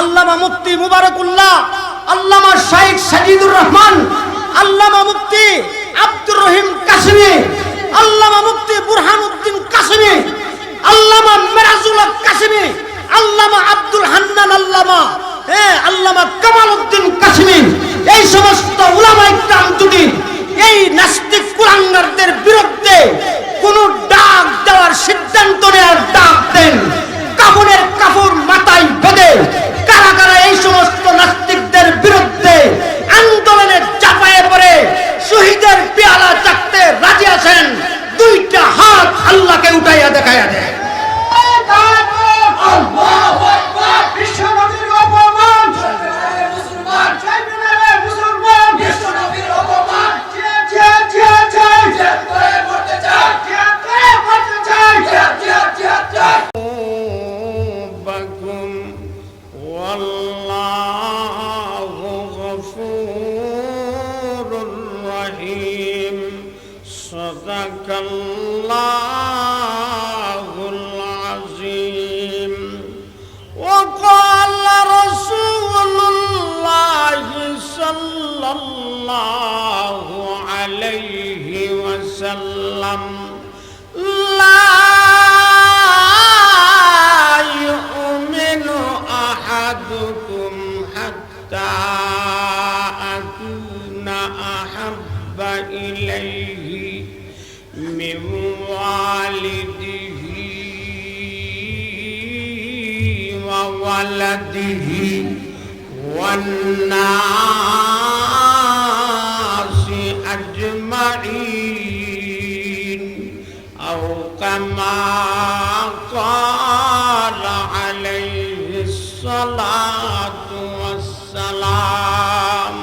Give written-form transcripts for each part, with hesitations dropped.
আল্লামা মুফতি মুবারকুল্লাহ, আল্লামা শাইখ সাজিদুর রহমান, আল্লামা মুফতি আব্দুর রহিম কাসেমি, আল্লামা মুফতি বুরহানুদ্দিন কাসেমি, আল্লামা মিরাজুল হক কাসেমি, আল্লামা আব্দুল হান্নান, আল্লামা কামাল উদ্দিন কাসেমি, এই সমস্ত উলামায়ে কিরাম যদি এই নাস্তিক কুলাঙ্গারদের বিরুদ্ধে কোন ডাক দেওয়ার সিদ্ধান্ত নেওয়ার ডাক দেন, কাফনের কাপড় মাথায় বেঁধে কারা কারা এই সমস্ত নাস্তিকদের বিরুদ্ধে আন্দোলনে চাপায়ে পড়ে শহীদের পেয়ালা চাকতে রাজি আছেন, দুইটা হাত আল্লাহকে উঠাইয়া দেখাইয়া দেয়। আল্লাহু আকবার। বিশ্ব নবীর অপমান, মুসলমান মুসলমান, বিশ্ব নবীর অপমান, জিহাদ করে করতে চাই, জিহাদ করে করতে চাই, জিহাদ। بكم والله غفور رحيم صدق الله العظيم وقال رسول الله صلى الله عليه وسلم لا أحدكم حتى أكون أحب إليه من والده وولده والناس أجمعين أو كما قال عليه الصلاة والسلام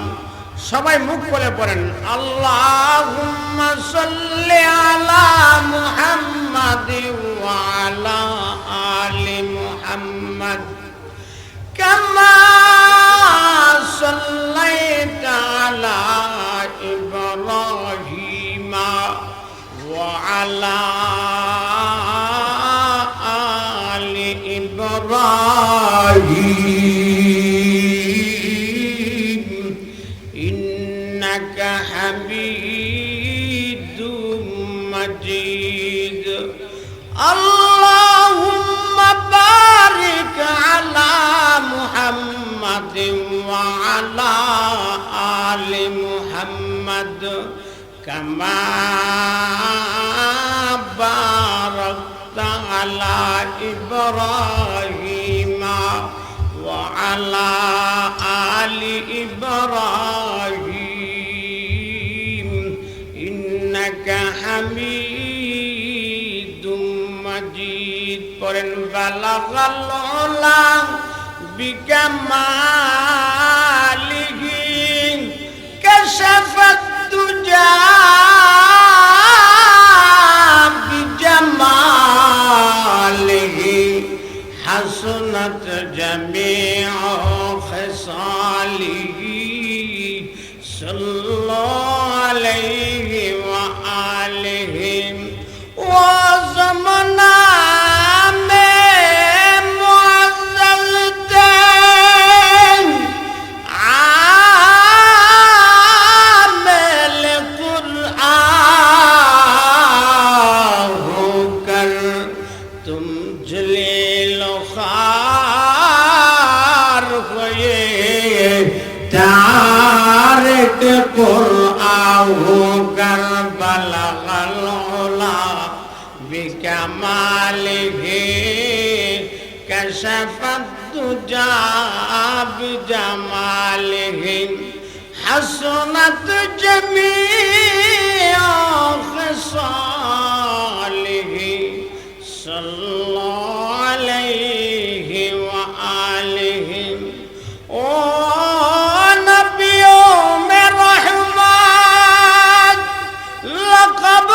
সবাই মুখ খুলে পড়েন আল্লাহুম্মা সাল্লি আলা মুহাম্মাদ ওয়া আলা আলি মুহাম্মাদ কামা সাল্লাইতা আলা ইব্রাহিম ওয়া আলা আলি ইব্রাহিম ইন্নাকা হামিদুম মাজিদ আল্লাহুম্মা বারিক আলা মুহাম্মাদ ওয়া আলা আলি মুহাম্মাদ কামা বারাকতা আলা ইব্রাহিম ওয়া আলা আলি ইব্রাহিম ইন্নাকা হামিদুম মাজিদ। পড়েন বালাগাল উলা বিকামালিহি কাশাফাত দুজা বিজামালিহি হাসনাত জামিউ খিসালিহি সাল্লাল্লাহু আলাইহি ওয়া আলিহি ওয়া জামানা كشفت الدجى بجماله حسنت جميع خصاله صلى الله عليه وآله نبي من رحمت لقب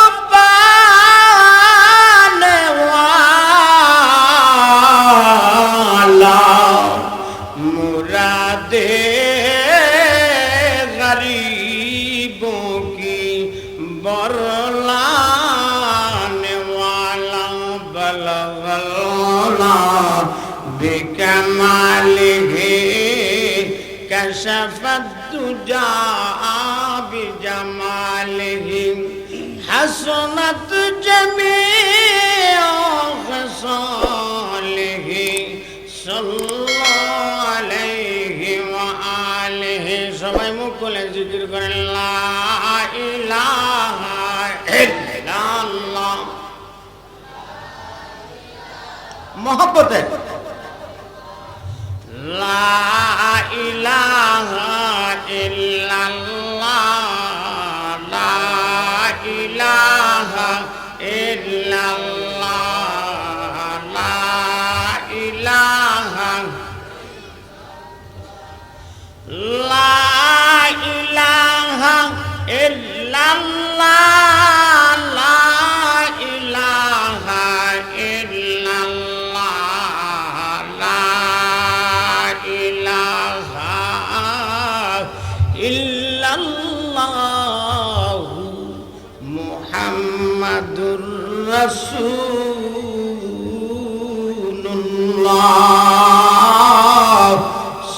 بكماله كشف الدجى بجماله حسنت جميع خصاله صلى الله عليه وآله সবাই মুখ খুলে জিকির করেন লা ইলাহা ইল্লাল্লাহ মহব্বতে লা ইলাহা ইল্লাল্লাহ লা ইলাহা ইল্লাল্লাহ লা ইলাহা লা ইলাহা ইল্লাল্লাহ লা ইলাহা ইল্লাল্লাহ লা ইলাহা ইল্লাল্লাহ মুহাম্মাদুর রাসূলুল্লাহ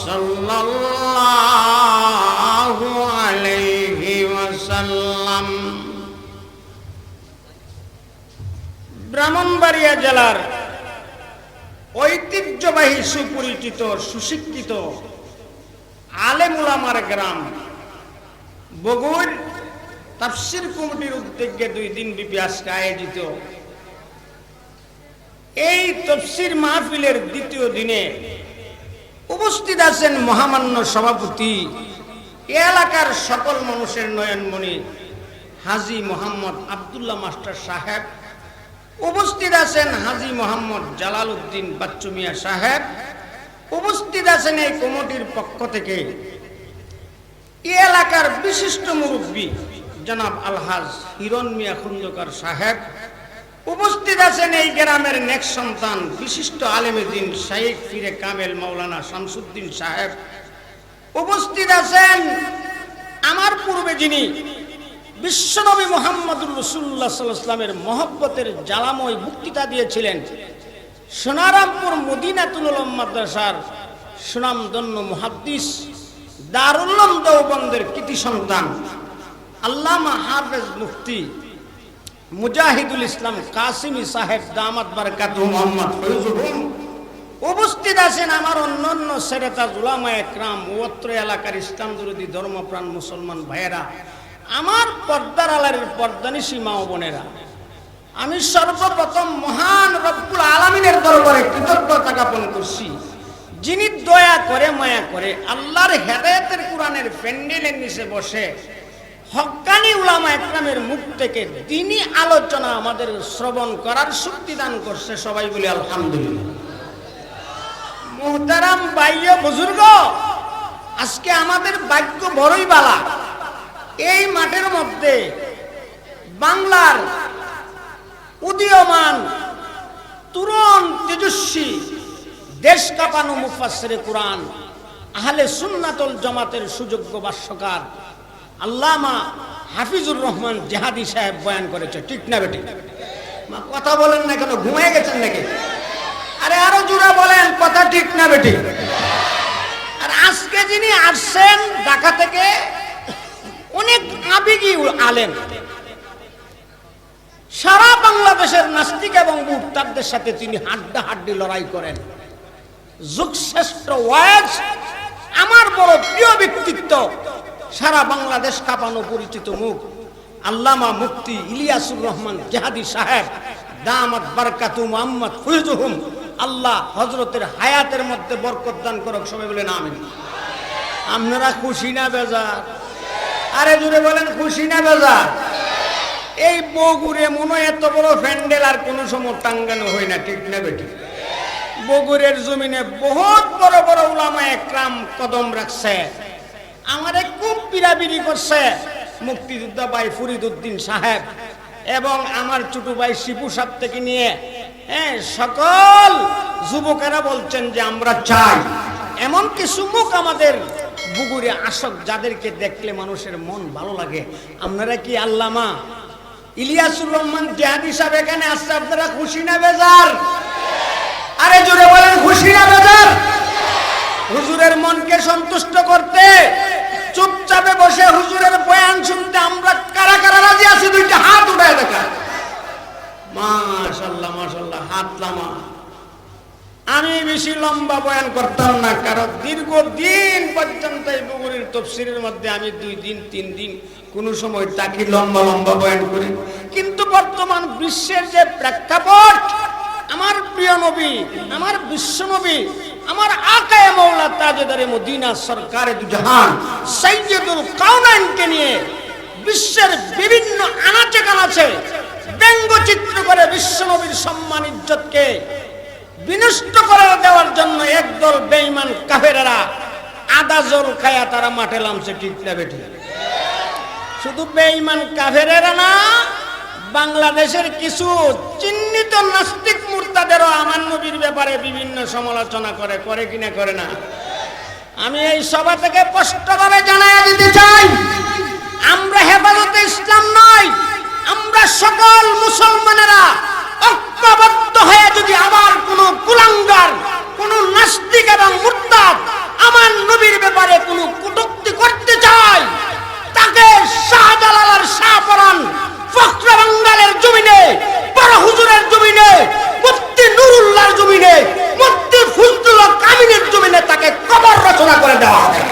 সাল্লাল্লাহু আলাইহি ওয়াসাল্লাম। ব্রাহ্মণবাড়িয়া জেলার ঐতিহ্যবাহী সুপরিচিত সুশিক্ষিত আলেম উলামার গ্রাম বগুড় তাফসীর কমিটির উদ্যোগে 2 দিন ব্যাপী আজকে আয়োজিত এই তাফসীর মাহফিলের দ্বিতীয় দিনে উপস্থিত আছেন মহামান্য সভাপতি এলাকার সকল মানুষের নয়নমণি হাজী মোহাম্মদ আব্দুল্লাহ মাস্টার সাহেব, উপস্থিত আছেন হাজী মোহাম্মদ জালাল উদ্দিন বাচ্চু মিয়া সাহেব, উপস্থিত আছেন এই কমিটির পক্ষ থেকে এই এলাকার বিশিষ্ট মুরব্বী জনাব আলহাজ হিরণ মিয়া খন্দকার সাহেব, উপস্থিত আছেন এই গ্রামের নেক সন্তান বিশিষ্ট আলেমে দ্বীন শাইখ পীরে কামেল মাওলানা শামসুদ্দিন সাহেব, উপস্থিত আছেন আমার পূর্বে যিনি বিশ্বনবী মুহাম্মদুর রাসূলুল্লাহ সাল্লাল্লাহু আলাইহি ওয়াসাল্লামের মহব্বতের জ্বালাময় বক্তৃতা দিয়েছিলেন সোনারামপুর মদিনাতুল উলুম মাদ্রাসার সুনামধন্য মুহাদ্দিস দারুল উলুম দেওবন্দের কৃতি সন্তান আল্লামা হাফেজ মুফতি মুজাহিদুল ইসলাম কাসিমি সাহেব দামাত বারাকাতুহু মুহাম্মদ ফয়জুহুম, উপস্থিত আছেন আমার অন্যান্য সেরেতাজ উলামায়ে একরাম ওত্র এলাকার ইসলাম বিরোধী ধর্মপ্রাণ মুসলমান ভাইয়েরা, আমার পর্দার আলারের পর্দানিশী মা ও বোনেরা। আমি সর্বপ্রথম মহান রব্বুল আলামিনের দরবারে কৃতজ্ঞতা জ্ঞাপন করছি, যিনি দয়া করে মায়া করে আল্লাহর হেদায়েতের কোরআনের প্যান্ডেলের নিচে বসে হক্কানি উলামা একরামের মুখ থেকে দ্বীনি আলোচনা আমাদের শ্রবণ করার শক্তি দান করছে। সবাই বলি আলহামদুলিল্লাহ। মুহতারাম ভাই ও বুজুর্গ, আজকে আমাদের ভাগ্য বড়ই বালা, এই মাঠের মধ্যে বাংলার উদীয়মান তরুণ তেজস্বী দেশ কাঁপানো মুফাসসিরে কোরআন আহলে সুন্নাতুল জামাতের সুযোগ্য ভাষ্যকার আল্লামা হাফিজুর রহমান জিহাদি সাহেব বয়ান করেছে। ঠিক না বেটি? মা কথা বলেন না কেন, ঘুমিয়ে গেছেন নাকি? আরে আরো জোরে বলেন, কথা ঠিক না বেটি? আর আজকে যিনি আসছেন ঢাকা থেকে অনেক আবেগী আলেম, সারা বাংলাদেশের নাস্তিক এবং মুরতাদদের সাথে তিনি হাড্ডাহাড্ডি লড়াই করেন। যুগশ্রেষ্ঠ ওয়াজ, আমার বড় প্রিয় ব্যক্তিত্ব, সারা বাংলাদেশ কাঁপানো পরিচিত মুখ আল্লামা মুফতি ইলিয়াসুর রহমান জিহাদি সাহেব দামাত বারাকাতুহু মুহাম্মদ ফয়জুহুম। আল্লাহ হযরতের হায়াতের মধ্যে বরকত দান করুক। সবাই বলেন আমিন। আপনারা খুশি না বেজার? আরে জোরে বলেন, খুশি না বেজার? এই বগুড়ে মনে এত বড় প্যান্ডেল আর কোন সময় টাঙ্গানো হয় না। ঠিক না বেটি? বগুড়ের জমিনে বহুত বড় বড় উলামা একরাম কদম রাখছে, আমারে খুব বিরাবিরি করছে মুক্তিযোদ্ধা ভাই ফরিদ উদ্দিন সাহেব এবং আমার ছোট ভাই শিপু সাহেব থেকে নিয়ে সকল যুবকেরা বলছেন যে আমরা চাই এমন কিছু মুখ আমাদের বগুড়ে আসক যাদেরকে দেখলে মানুষের মন ভালো লাগে। আপনারা কি আল্লামা ইলিয়াসুর রহমান জিহাদি সাহেব এখানে আসছে, আপনারা খুশি না বেজার? আরে জোরে বলেন, খুশি না বেজার? হুজুরের মনকে সন্তুষ্ট করতে চুপচাপে বসে হুজুরের বয়ান শুনতে আমরা কারা কারা রাজি আছি? দুইটা হাত উঠায় দেখা। মাশাআল্লাহ মাশাআল্লাহ, হাত লামা। আমি বেশি লম্বা বয়ান করতাম না, কারণ দীর্ঘদিন পর্যন্ত এই বুগুরির তাফসীরের মধ্যে আমি 2 দিন 3 দিন কোন সময় তাকে লম্বা লম্বা বয়ান করি। কিন্তু বর্তমান বিশ্বের যে প্রেক্ষাপট, আমার প্রিয় নবী, আমার বিশ্ব নবী, আমার আকায়ে মাওলা তাজদারে মদিনা সরকারে দু জাহান সাইয়্যিদুল কাওনাইনকে নিয়ে বিশ্বের বিভিন্ন আনাচে কানাচে ব্যঙ্গচিত্র করে বিশ্ব নবীর সম্মান ইজ্জতকে বিনষ্ট করে দেওয়ার জন্য একদল বেঈমান কাফেরেরা আদা জল খায়া তারা মাঠে নামছে। ঠিক না বেঠি? শুধু বেঈমান কাফেরেরা না, বাংলাদেশের কিছু চিহ্নিত নাস্তিক মুরতাদেরও আমার নবীর ব্যাপারে বিভিন্ন সমালোচনা করে কিনা করে না? আমি এই সভা থেকে স্পষ্টভাবে জানাইয়া দিতে চাই, আমরা হেফাজতে ইসলাম নয়, আমরা সকল মুসলমানেরা ঐক্যবদ্ধ হয়ে যদি আবার কোন কুলাঙ্গার, কোন নাস্তিক এবং মুরতাদ আমার নবীর ব্যাপারে কোন কটূক্তি করতে চায়, তাকে শাহজালাল আর শাহপরান ফখরে বাঙ্গালের জমিনে, বড় হুজুরের জমিনে, মুফতি নুরুল্লাহর জমিনে, মুফতি ফজলুল কামিনের জমিনে তাকে কবর রচনা করে দেওয়া হবে।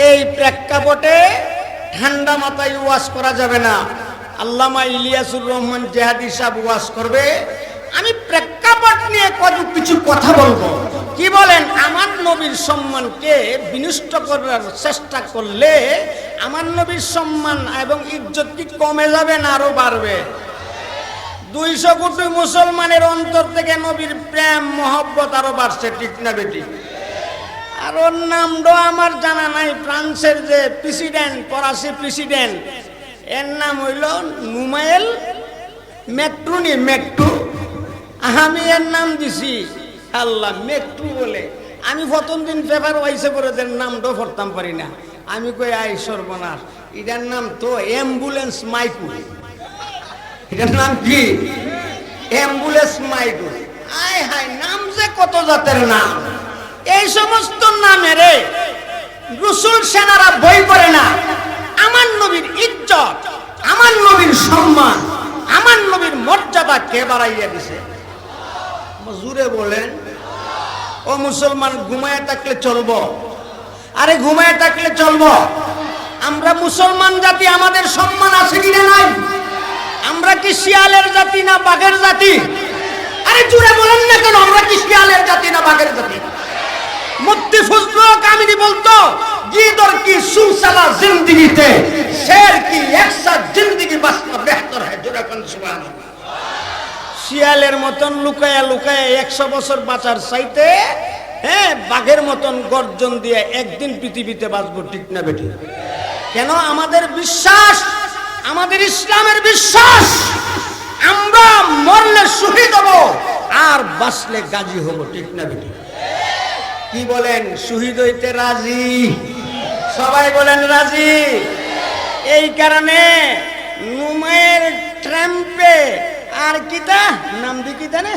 এই প্রেক্ষাপটে ঠান্ডা মাথায় ওয়াজ করা যাবে না। আল্লামা ইলিয়াসুর রহমান জিহাদি সাহেব ওয়াজ করবে, আমি প্রেক্ষাপট নিয়ে কিছু কথা বলবো। কি বলেন? আমার নবীর সম্মানকে বিনষ্ট করার চেষ্টা করলে আমার নবীর সম্মান এবং ইজ্জত কি কমে যাবে না আরো বাড়বে? 200 কোটি মুসলমানের অন্তর থেকে নবীর প্রেম মহব্বত আরো বাড়ছে। ঠিক না বেটি? আর ওর নামটা আমার জানা নাই। ফ্রান্সের যে প্রেসিডেন্ট, ফরাসি প্রেসিডেন্ট, এর নাম হইল নুমায়েল মেকটুনি, মেকটু। আমি এর নাম দিছি আল্লাহ মেকটু বলে। আমি প্রথম দিন পেপার ওয়াইসে করে দেন নামটাও পড়তাম পারি না। আমি কই আই সর্বনাশ, এটার নাম তো অ্যাম্বুলেন্স মাইকু। এটার নাম কি? অ্যাম্বুলেন্স মাইকু। আয় হায়, নাম যে কত জাতের নাম! এই সমস্ত নামেরে রসুল সেনারা বই করে না। আমার নবীর ইজ্জত, আমার নবীর সম্মান, আমার নবীর মর্যাদা কে বাড়াইয়া দিছে? জুড়ে বলেন। ও মুসলমান, ঘুমায় থাকলে চলবো? আরে ঘুমায় থাকলে চলবো? আমরা মুসলমান জাতি, আমাদের সম্মান আছে কিনা নাই? আমরা কি শিয়ালের জাতি না বাঘের জাতি? আরে জুড়ে বলেন না কেন? আমরা কি শিয়ালের জাতি না বাঘের জাতি? মুফতি ফজলুল কামিনী বলতো, গিদর কি সুসালা জিंदगीতে শের কি একসাথ জিंदगी বাঁচনা বেহতর হয়। জোরে কোন সুবহানাল্লাহ। শিয়ালের মতন লুকায়া লুকায়া 100 বছর বাঁচার চাইতে বাঘের মতন গর্জন দিয়ে একদিন পৃথিবীতে বাঁচবো। ঠিক না বেটি? কেন? আমাদের বিশ্বাস, আমাদের ইসলামের বিশ্বাস, আমরা মরলে শহীদ হব আর বাঁচলে গাজী হব। ঠিক না বেটি? কি বলেন? শহীদ হইতে রাজি? সবাই বলেন রাজি। এই কারণে নুমায়ের ট্রাম্পে আর কিতা নাম দি কিতা না,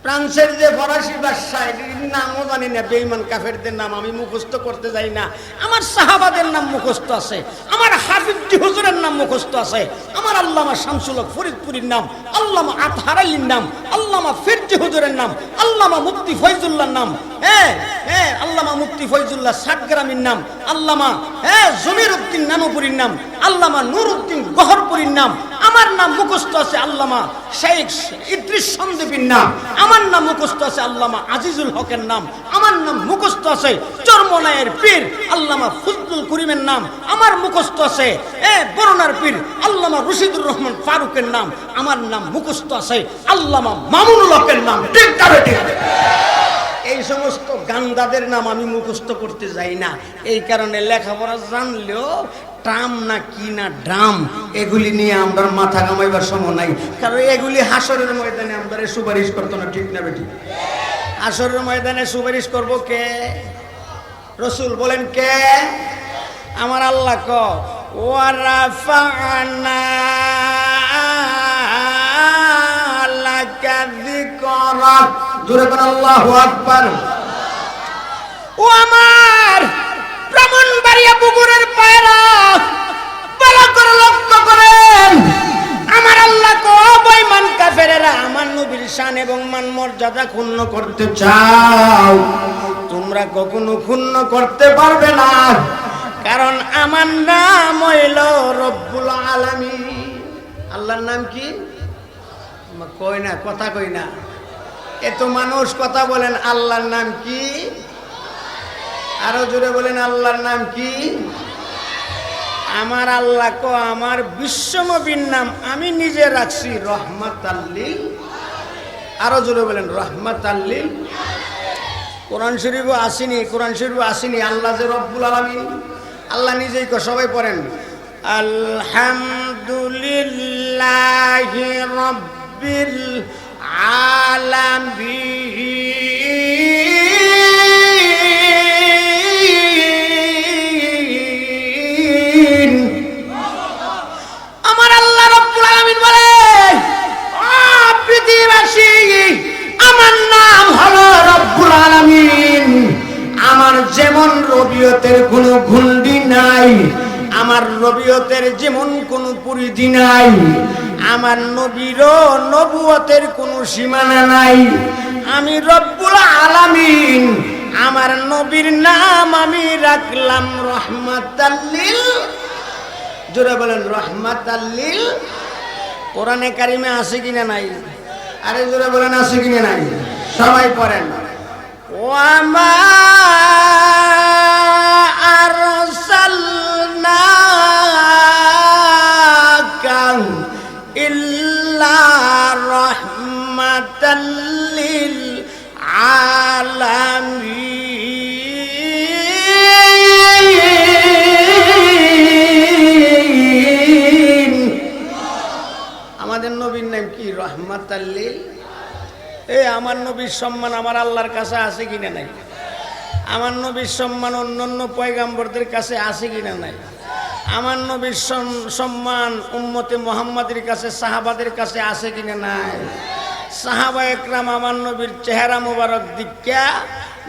ফ্রান্সের যে ফরাসি বাদশা, এটির নামও জানি না। বেঈমান কাফেরদের নাম আমি মুখস্থ করতে যাই না। আমার সাহাবাদের নাম মুখস্থ আছে, আমার হাফিজ হুজুরের নাম মুখস্থ আছে, আমার আল্লামা শামসুল হক ফরিদপুরীর নাম, আল্লামা আতহার আলীর নাম, আল্লামা ফিরজি হুজুরের নাম, আল্লামা মুফতি ফয়জুল্লাহর নাম, আল্লামা মুফতি ফয়জুল্লাহ সাতগ্রামীর নাম, আল্লামা জমির উদ্দিন নামপুরীর নাম, আল্লামা নুরউদ্দিন গহরপুরীর নাম, আমার নাম মুখস্থ আছে আল্লামা শেখ ইদ্রিস সন্দীপীর নাম, আমার নাম মুখস্থ আছে আল্লামা আজিজুল হকের নাম, আমার নাম মুখস্থ আছে চরমনায়ের পীর আল্লামা ফজলুল করিমের নাম, আমার মুখস্থ আছে বরুণার পীর আল্লামা রশিদুর রহমান ফারুকের নাম, আমার নাম মুখস্থ আছে আল্লামা মামুনুল হকের নাম। ঠিক না ঠিক? এই সমস্ত গান্দাদের নাম আমি মুখস্থ করতে যাই না। এই কারণে লেখাপড়া জানলেও ট্রাম না কি না ড্রাম এগুলি নিয়ে আমরা মাথা কামাইবার সময় নাই, কারণ এগুলি হাসরের ময়দানে আমরা সুপারিশ করতো না, ঠিক না বেটি? হাসরের ময়দানে সুপারিশ করব কে? রসুল বলেন কে? আমার আল্লাহ ক ওয়ারাফানা লাকা যিকরাক, জোরে বলেন আল্লাহু আকবার। ও আমার ব্রাহ্মণবাড়িয়া পুকুরের পায়রা, ভালো করে লক্ষ্য করেন, আমার আল্লাহ ক বেঈমান কাফেরেরা আমার নবীর শান এবং মান মর্যাদা ক্ষুণ্ণ করতে চাও, তোমরা কখনো ক্ষুণ্ণ করতে পারবে না, কারণ আমার নাম হইল রব্বুল আলামিন। আল্লাহর নাম কি? কই না, কথা কই না, এত মানুষ কথা বলেন আল্লাহর নাম কি? আরো জোরে বলেন আল্লাহর নাম কি? আমার আল্লাহ কো আমার বিশ্বনবীর নাম আমি নিজে রাখছি রহমাতাল লিল, আরো জোরে বলেন রহমাতাল লিল। কোরআন শরীফও আসেনি, কোরআন শরীফও আসেনি আল্লাহ যে রব্বুল আলামিন, আল্লাহ নিজেই কো, সবাই পড়েন আলহামদুলিল্লাহি রাব্বিল আলামিন। আমার আল্লাহ রব্বুল আলামিন বলে ও পৃথিবীবাসী, আমার নাম হলো রব্বুল আলামিন। আমার যেমন রবিয়তের কোনো ঘুন্ডি নাই, আমার রবিয়তের যেমন কোনো পরিধি নাই, আমার নবীরও নবুয়তের কোনো সীমানা নাই। আমি রব্বুল আলামিন, আমার নবীর নাম আমি রাখলাম রহমাতাল লিল, জোরে বলেন রহমাতাল লিল। কোরআনে কারিমে আছে কিনা নাই? আরে জোরে বলেন আছে কিনা নাই? সবাই পড়েন ওয়ামা আরসালনাকা ইল্লা রাহমাতাল লিল আলামিন। আমাদের নবীর নাম কি? রহমাতাল লিল। এই আমার নবীর সম্মান আমার আল্লাহর কাছে আছে কিনা নাই? আমার নবীর সম্মান অন্যান্য পয়গাম্বরদের কাছে আছে কিনা নাই? আমার নবীর সম্মান উম্মতে মুহাম্মাদের কাছে, সাহাবাদের কাছে আছে কিনা নাই? সাহাবা একরাম আমার নবীর চেহারা মোবারক দিক্কা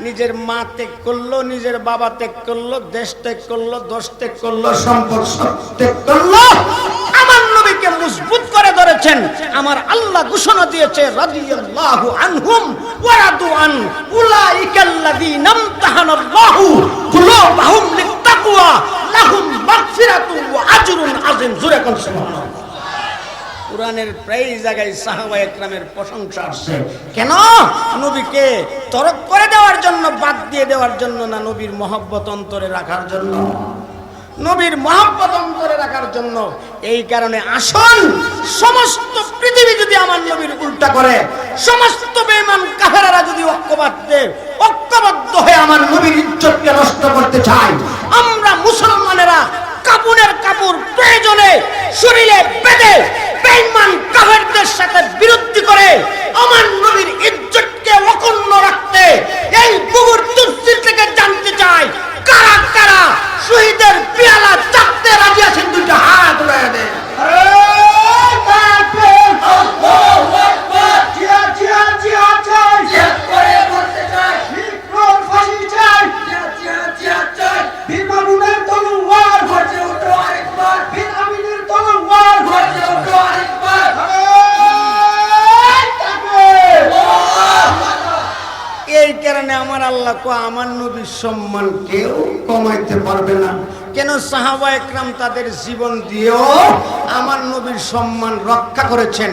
নিজের মা ত্যাগ করলো, নিজের বাবা ত্যাগ করলো, দেশ ত্যাগ করলো, দোষ ত্যাগ করলো, সম্পদ ত্যাগ করলো, আমার নবীকে মজবুত করে ধরেছেন। আমার আল্লাহ ঘোষণা দিয়েছে রাদিয়াল্লাহু আনহুম ওয়া রাদু আন উলাইকাল্লাযীনা ইমতাহানাল্লাহু কুলুবাহুম লিত্তাকওয়া লাহুম মাগফিরাতুন ওয়া আজরুন আযীম। জোরে কোন সুবহানাল্লাহ। কুরআনের প্রায় জায়গায় সাহাবা একরামের প্রশংসা আসছে। কেন? নবীকে তরক করে দেওয়ার জন্য, বাদ দিয়ে দেওয়ার জন্য না, নবীর মহব্বত অন্তরে রাখার জন্য, নবীর মহব্বত অন্তরে রাখার জন্য। এই কারণে আসুন, সমস্ত পৃথিবী যদি আমার নবীর উল্টা করে, সমস্ত বেঈমান কাফেররা যদি ঐক্যবদ্ধ হয়ে আমার নবীর ইজ্জতকে নষ্ট করতে চায়, আমরা মুসলমানেরা কাপুনের কাপড় প্রয়োজনে শরীরে বেঁধে বেঈমান কাফেরদের সাথে বিরোধী করে আমার নবীর ইজ্জতকে অক্ষুণ্ণ রাখতে এই বুগুর তুলসির থেকে জানতে চাই কারা কারা শহীদের পেয়ালা চাপতে রাজি আছেন? দুইটা হাত উড়ায় দেন। এই কারণে আমার আল্লাহ কো আমার নবীর সম্মান কেউ কমাইতে পারবে না। কেন? সাহাবা একরাম তাদের জীবন দিয়েও আমার নবীর সম্মান রক্ষা করেছেন।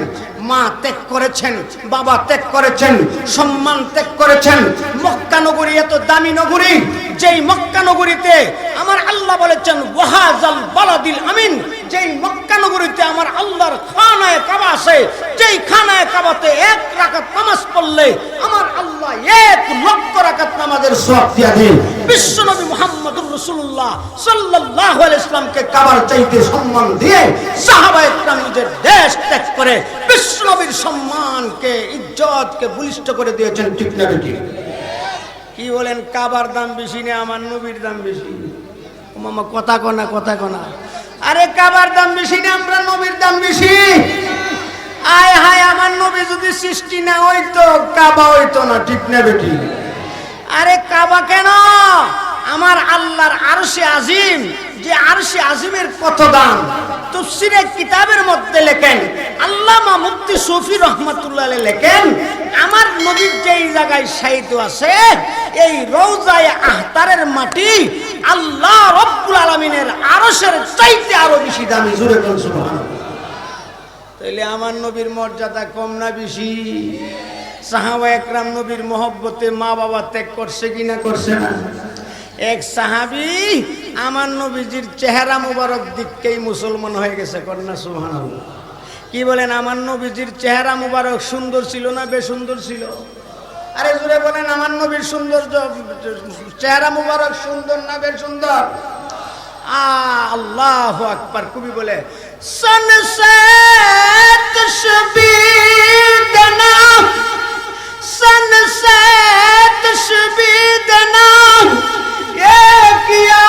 মা ত্যাগ করেছেন, বাবা ত্যাগ করেছেন, সম্মান ত্যাগ করেছেন। মক্কা নগরী এত দামি নগরী, যেই মক্কা নগরীতে আমার আল্লাহ বলেছেন ওয়াহাজাল বালাদিল আমিন, যেই মক্কা নগরীতে আমার আল্লাহর খানায়ে কাবা আছে, যেই খানায়ে কাবাতে 1 রাকাত নামাজ পড়লে আমার আল্লাহ 1 লক্ষ রাকাত নামাজের সওয়াব দিয়া দেন। বিশ্বনবী মুহাম্মদুর রাসূলুল্লাহ সাল্লাল্লাহু আলাইহি ওয়াসাল্লামকে কাবার চাইতে সম্মান দিয়ে সাহাবায়ে কেরাম নিজের দেশ ত্যাগ করে বিশ্বনবীর সম্মানকে ইজ্জতকে বলিষ্ঠ করে দিয়েছেন, ঠিক না ঠিক? কি বলেন, কাবার দাম বেশি না আমার নবীর দাম বেশি? ও মামা কথা কনা, কথা কনা। আরে কাবার দাম বেশি না আমরা নবীর দাম বেশি? আয় হায়, আমার নবী যদি সৃষ্টি না হইতো কাবা হইতো না, ঠিক না বেটি? আরে কাবা কেন? আমার আল্লাহর আরশে আজিম, যে আরশে আজিমের কত দাম তাফসীরে কিতাবের মধ্যে লেখেন আল্লামা মুফতি সুফি রহমাতুল্লাহ আলাইহি লেখেন, আমার নবীর যেই জায়গায় শায়িত আছে এই রওজায়ে আহতারের মাটি আল্লাহ রাব্বুল আলামিনের আরশের চাইতে আরো বেশি দামি। জোরে বলুন সুবহানাল্লাহ। তাইলে আমার নবীর মর্যাদা কম না বেশি? সাহাবায়ে একরাম নবীর মহব্বতে মা বাবা ত্যাগ করছে কিনা করছে না? এক সাহাবী আমার নবীজির চেহারা মুবারক দেখেই মুসলমান হয়ে গেছে, কন্যা সুবহানাল্লাহ। কি বলেন, আমার নবীজির চেহারা মুবারক সুন্দর ছিল না বেসুন্দর ছিল? আরে জোরে বলেন, আমার নবীর সৌন্দর্য চেহারা মুবারক সুন্দর না বেসুন্দর? আল্লাহু আকবার। কবি বলে সনসেত শবীদনা, सनसेत शबीदना ये किया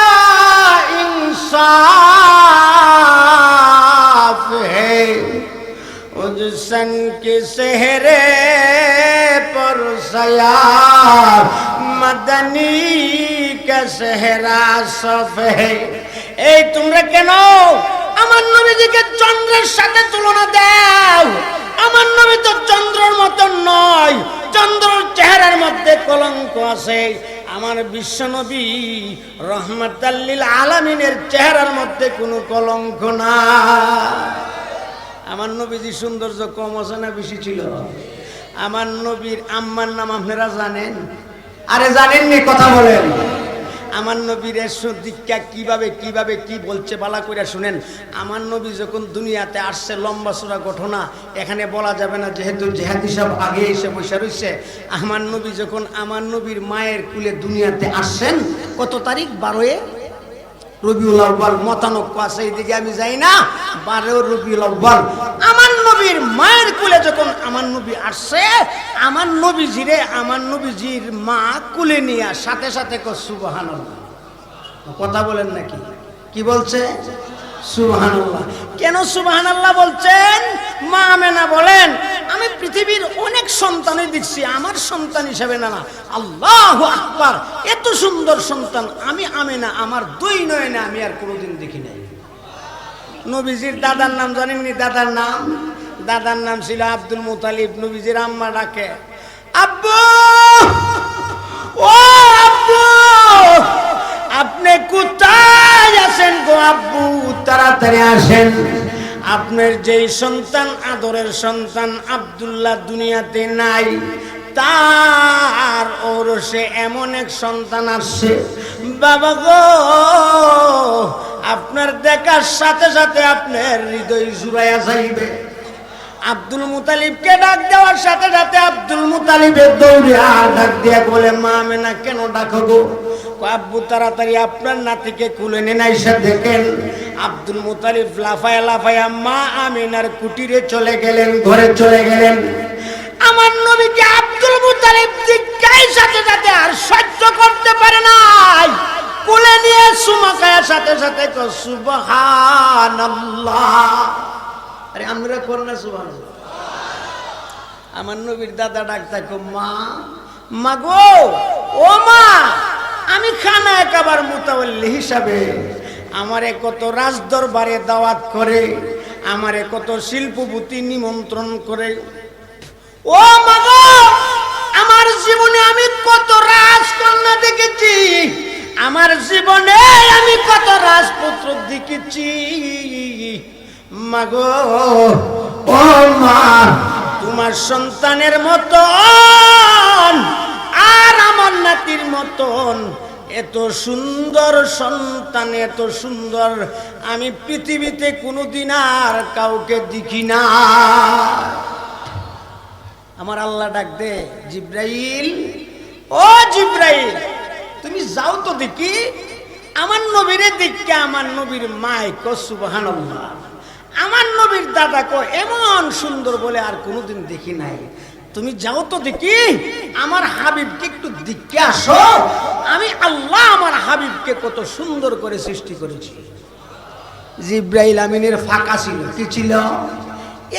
इंसाफ है, उस सन के सेहरे पर सयार मदनी का सेहरा सफ है। এই তোমরা কেন আমার নবীজিকে চন্দ্রের সাথে তুলনা দাও? আমার নবী তো চন্দ্রের মতো নয়, চন্দ্রের চেহারার মধ্যে কলঙ্ক আছে। আমার বিশ্বনবী রহমাতাল লিল আলামিনের চেহারার মধ্যে কোনো কলঙ্ক নাই। আমার নবীজি সৌন্দর্য কম আছে না বেশি ছিল? আমার নবীর আম্মার নাম আপনারা জানেন? আরে জানেননি, কথা বলেন। আমার নবীর দীক্ষা কিভাবে কিভাবে কি বলছে বালা করে শুনেন। আমার নবী যখন দুনিয়াতে আসছে, লম্বা চূড়া ঘটনা এখানে বলা যাবে না, যেহেতু জেহাদি সাহেব আগে এসে বসে রয়েছে। আমার নবী যখন আমার নবীর মায়ের কুলে দুনিয়াতে আসছেন, কত তারিখ? 12 রবিউল আউয়াল। মতানক্য আছে, এইদিকে আমি যাই না। 12 রবিউল আউয়াল আমার নবীর মায়ের কুলে যখন আমার নবী আসছে, আমার নবীজিরে আমার নবীজির মা কুলে নিয়ে সাথে সাথে সুবহানাল্লাহ। কথা বলেন নাকি? কি বলছে? সুবহানাল্লাহ। কেন সুবহানাল্লাহ বলছেন? মা আমেনা বলেন, আমি পৃথিবীর অনেক সন্তানই দেখছি, আমার সন্তান হিসেবে না। আল্লাহু আকবার, এত সুন্দর সন্তান আমি আমেনা আমার 2 নয়নে আমি আর কোনোদিন দেখি নাই। নবীজির দাদার নাম জানেননি? দাদার নাম ছিল আব্দুল মুতালিব। নবীজির আম্মা ডাকে আব্বু, ও আব্বু, আপনি কোথায় আছেন গো আব্বু? তাড়াতাড়ি আসেন, আপনার যেই সন্তান, আদরের সন্তান আব্দুল্লাহ দুনিয়াতে নাই, তার ঔরসে এমন এক সন্তান আসছে। বাবা গো, আপনার দেখার সাথে সাথে আপনার হৃদয় জুড়াইয়া যাইবে। আব্দুল মুতালিবকে ডাক দেওয়ার সাথে সাথে আব্দুল মুতালিবের দৌড়িয়া ডাক দিয়া বলে, মা আমেনা কেন ডাকো গো? আব্বু তাড়াতাড়ি আপনার নাতিকে কুলে নেন, আইসা দেখেন। আব্দুল মুতালিব লাফায়া লাফায়া মা আমিনার কুটিরে চলে গেলেন, ঘরে চলে গেলেন। আমার নবীকে আব্দুল মুতালিব জিজ্ঞাসার সাথে সাথে আর সহ্য করতে পারে নাই, কুলে নিয়ে সুমা খায়ার সাথে সাথে সুবহানাল্লাহ। আরে আমরা করো না সুবহানাল্লাহ? আমার নবীর দাদা ডাক থাকো, মা, মা গো, ও মা, আমি খানায়ে কাবার মুতাওয়াল্লি হিসাবে আমারে কত রাজদরবারে দাওয়াত করে, আমারে কত শিল্পপতি নিমন্ত্রণ করে। ও মা গো, আমার জীবনে আমি কত রাজকন্যা দেখেছি, আমার জীবনে আমি কত রাজপুত্র দেখেছি। মা গো, ও মা, তোমার সন্তানের মতন আর আমার নাতির মতন এত সুন্দর সন্তান, এত সুন্দর আমি পৃথিবীতে কোনোদিন আর কাউকে দেখি না। আমার আল্লাহ ডাক দে, জিব্রাইল, ও জিব্রাইল, তুমি যাও তো দেখি আমার নবীরে দেখে। আমার নবীর মায় কো সুবহানাল্লাহ, আমার নবীর দাদা কো এমন সুন্দর বলে আর কোনোদিন দেখি নাই। তুমি যাও তো দেখি আমার হাবিবকে একটু দেখে আসো। আমি আল্লাহ আমার হাবিবকে কত সুন্দর করে সৃষ্টি করেছি। জিব্রাইল আমিনের ফাঁকা ছিল, কি ছিল?